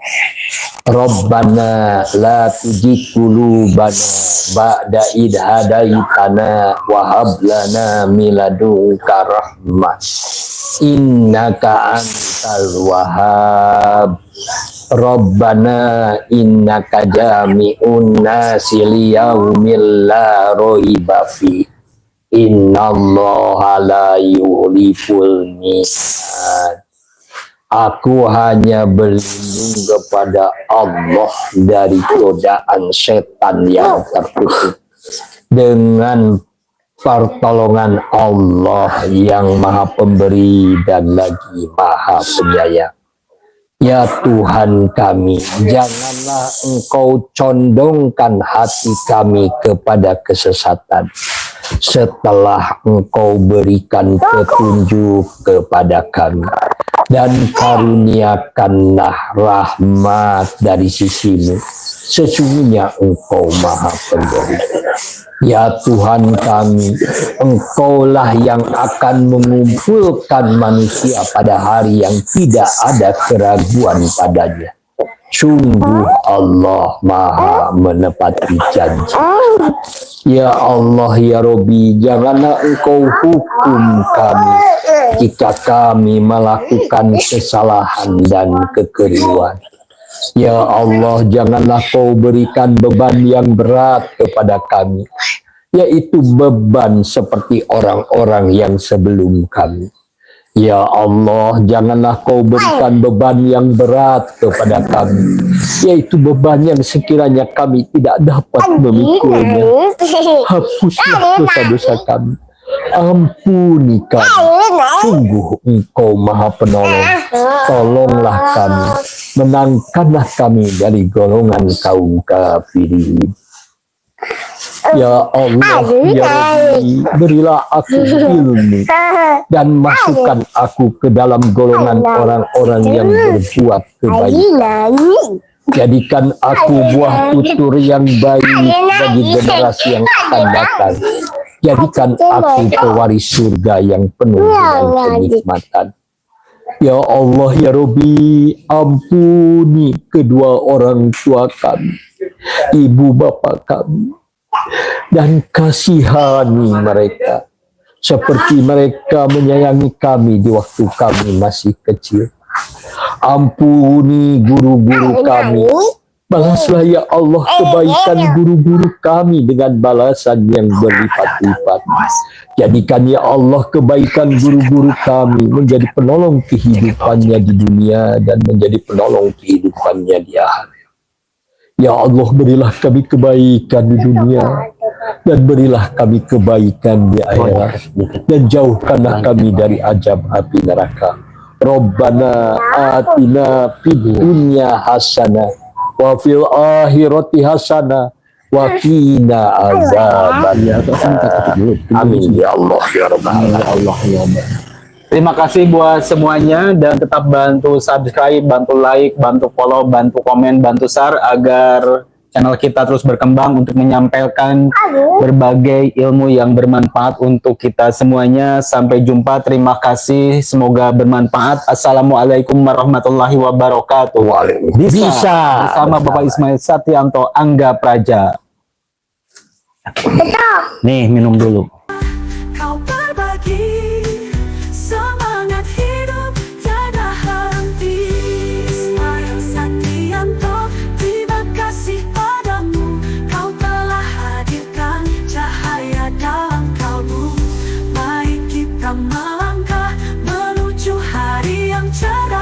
Speaker 2: Rabbana la tuzigh qulubana ba'da idh hadaitana wa hab lana min ladunka rahmah innaka antal wahhab. Rabbana innaka jami'un nasi liyaumil la raiba fi innallaha la yukhliful mi'ad. Aku hanya berlindung kepada Allah dari godaan setan yang tertutup dengan pertolongan Allah yang Maha Pemberi dan lagi Maha Penyayang. Ya Tuhan kami, janganlah Engkau condongkan hati kami kepada kesesatan setelah Engkau berikan petunjuk kepada kami, dan karuniakanlah rahmat dari sisimu, sesungguhnya Engkau Maha Pemberi. Ya Tuhan kami, Engkaulah yang akan mengumpulkan manusia pada hari yang tidak ada keraguan padanya. Sungguh Allah Maha menepati janji. Ya Allah ya Robbi, janganlah Engkau hukum kami jika kami melakukan kesalahan dan kekeliruan. Ya Allah, janganlah Kau berikan beban yang berat kepada kami, yaitu beban seperti orang-orang yang sebelum kami. Ya Allah, janganlah Kau berikan beban yang berat kepada kami, yaitu beban yang sekiranya kami tidak dapat memikulnya. Hapuslah dosa-dosa kami, ampuni kami, sungguh Engkau Maha Penolong. Tolonglah kami, menangkanlah kami dari golongan kaum kafirin. Ya Allah, ya Rabbi, berilah aku ilmu dan masukkan aku ke dalam golongan orang-orang yang berbuat kebaikan. Jadikan aku buah tutur yang baik bagi generasi yang akan datang. Jadikan aku pewaris surga yang penuh dengan kenikmatan. Ya Allah, ya Rabbi, ampuni kedua orang tua kami, ibu bapak kami, dan kasihani mereka seperti mereka menyayangi kami di waktu kami masih kecil. Ampuni guru-guru kami, balaslah ya Allah kebaikan guru-guru kami dengan balasan yang berlipat-lipat. Jadikan ya Allah kebaikan guru-guru kami menjadi penolong kehidupannya di dunia dan menjadi penolong kehidupannya di akhirat. Ya Allah, berilah kami kebaikan di dunia
Speaker 7: dan berilah kami kebaikan di akhirat, dan jauhkanlah kami dari azab api neraka. Rabbana atina fid dunya hasanah wa fil akhirati hasanah wa qina azabannar. Amin ya Allah ya Rabbal alamin.
Speaker 3: Terima kasih buat semuanya, dan tetap bantu subscribe, bantu like, bantu follow, bantu komen, bantu share agar channel kita terus berkembang untuk menyampaikan berbagai ilmu yang bermanfaat untuk kita semuanya. Sampai jumpa, terima kasih, semoga bermanfaat. Assalamualaikum warahmatullahi wabarakatuh. Bisa bersama Bapak Ismail Satyanto Angga Praja. Nih, minum dulu.
Speaker 1: Kau berbagi semangat hidup tiada henti. Ismail Satyanto, terima kasih padamu. Kau telah hadirkan cahaya dalam kalbu. Mari kita melangkah menuju hari yang cerah.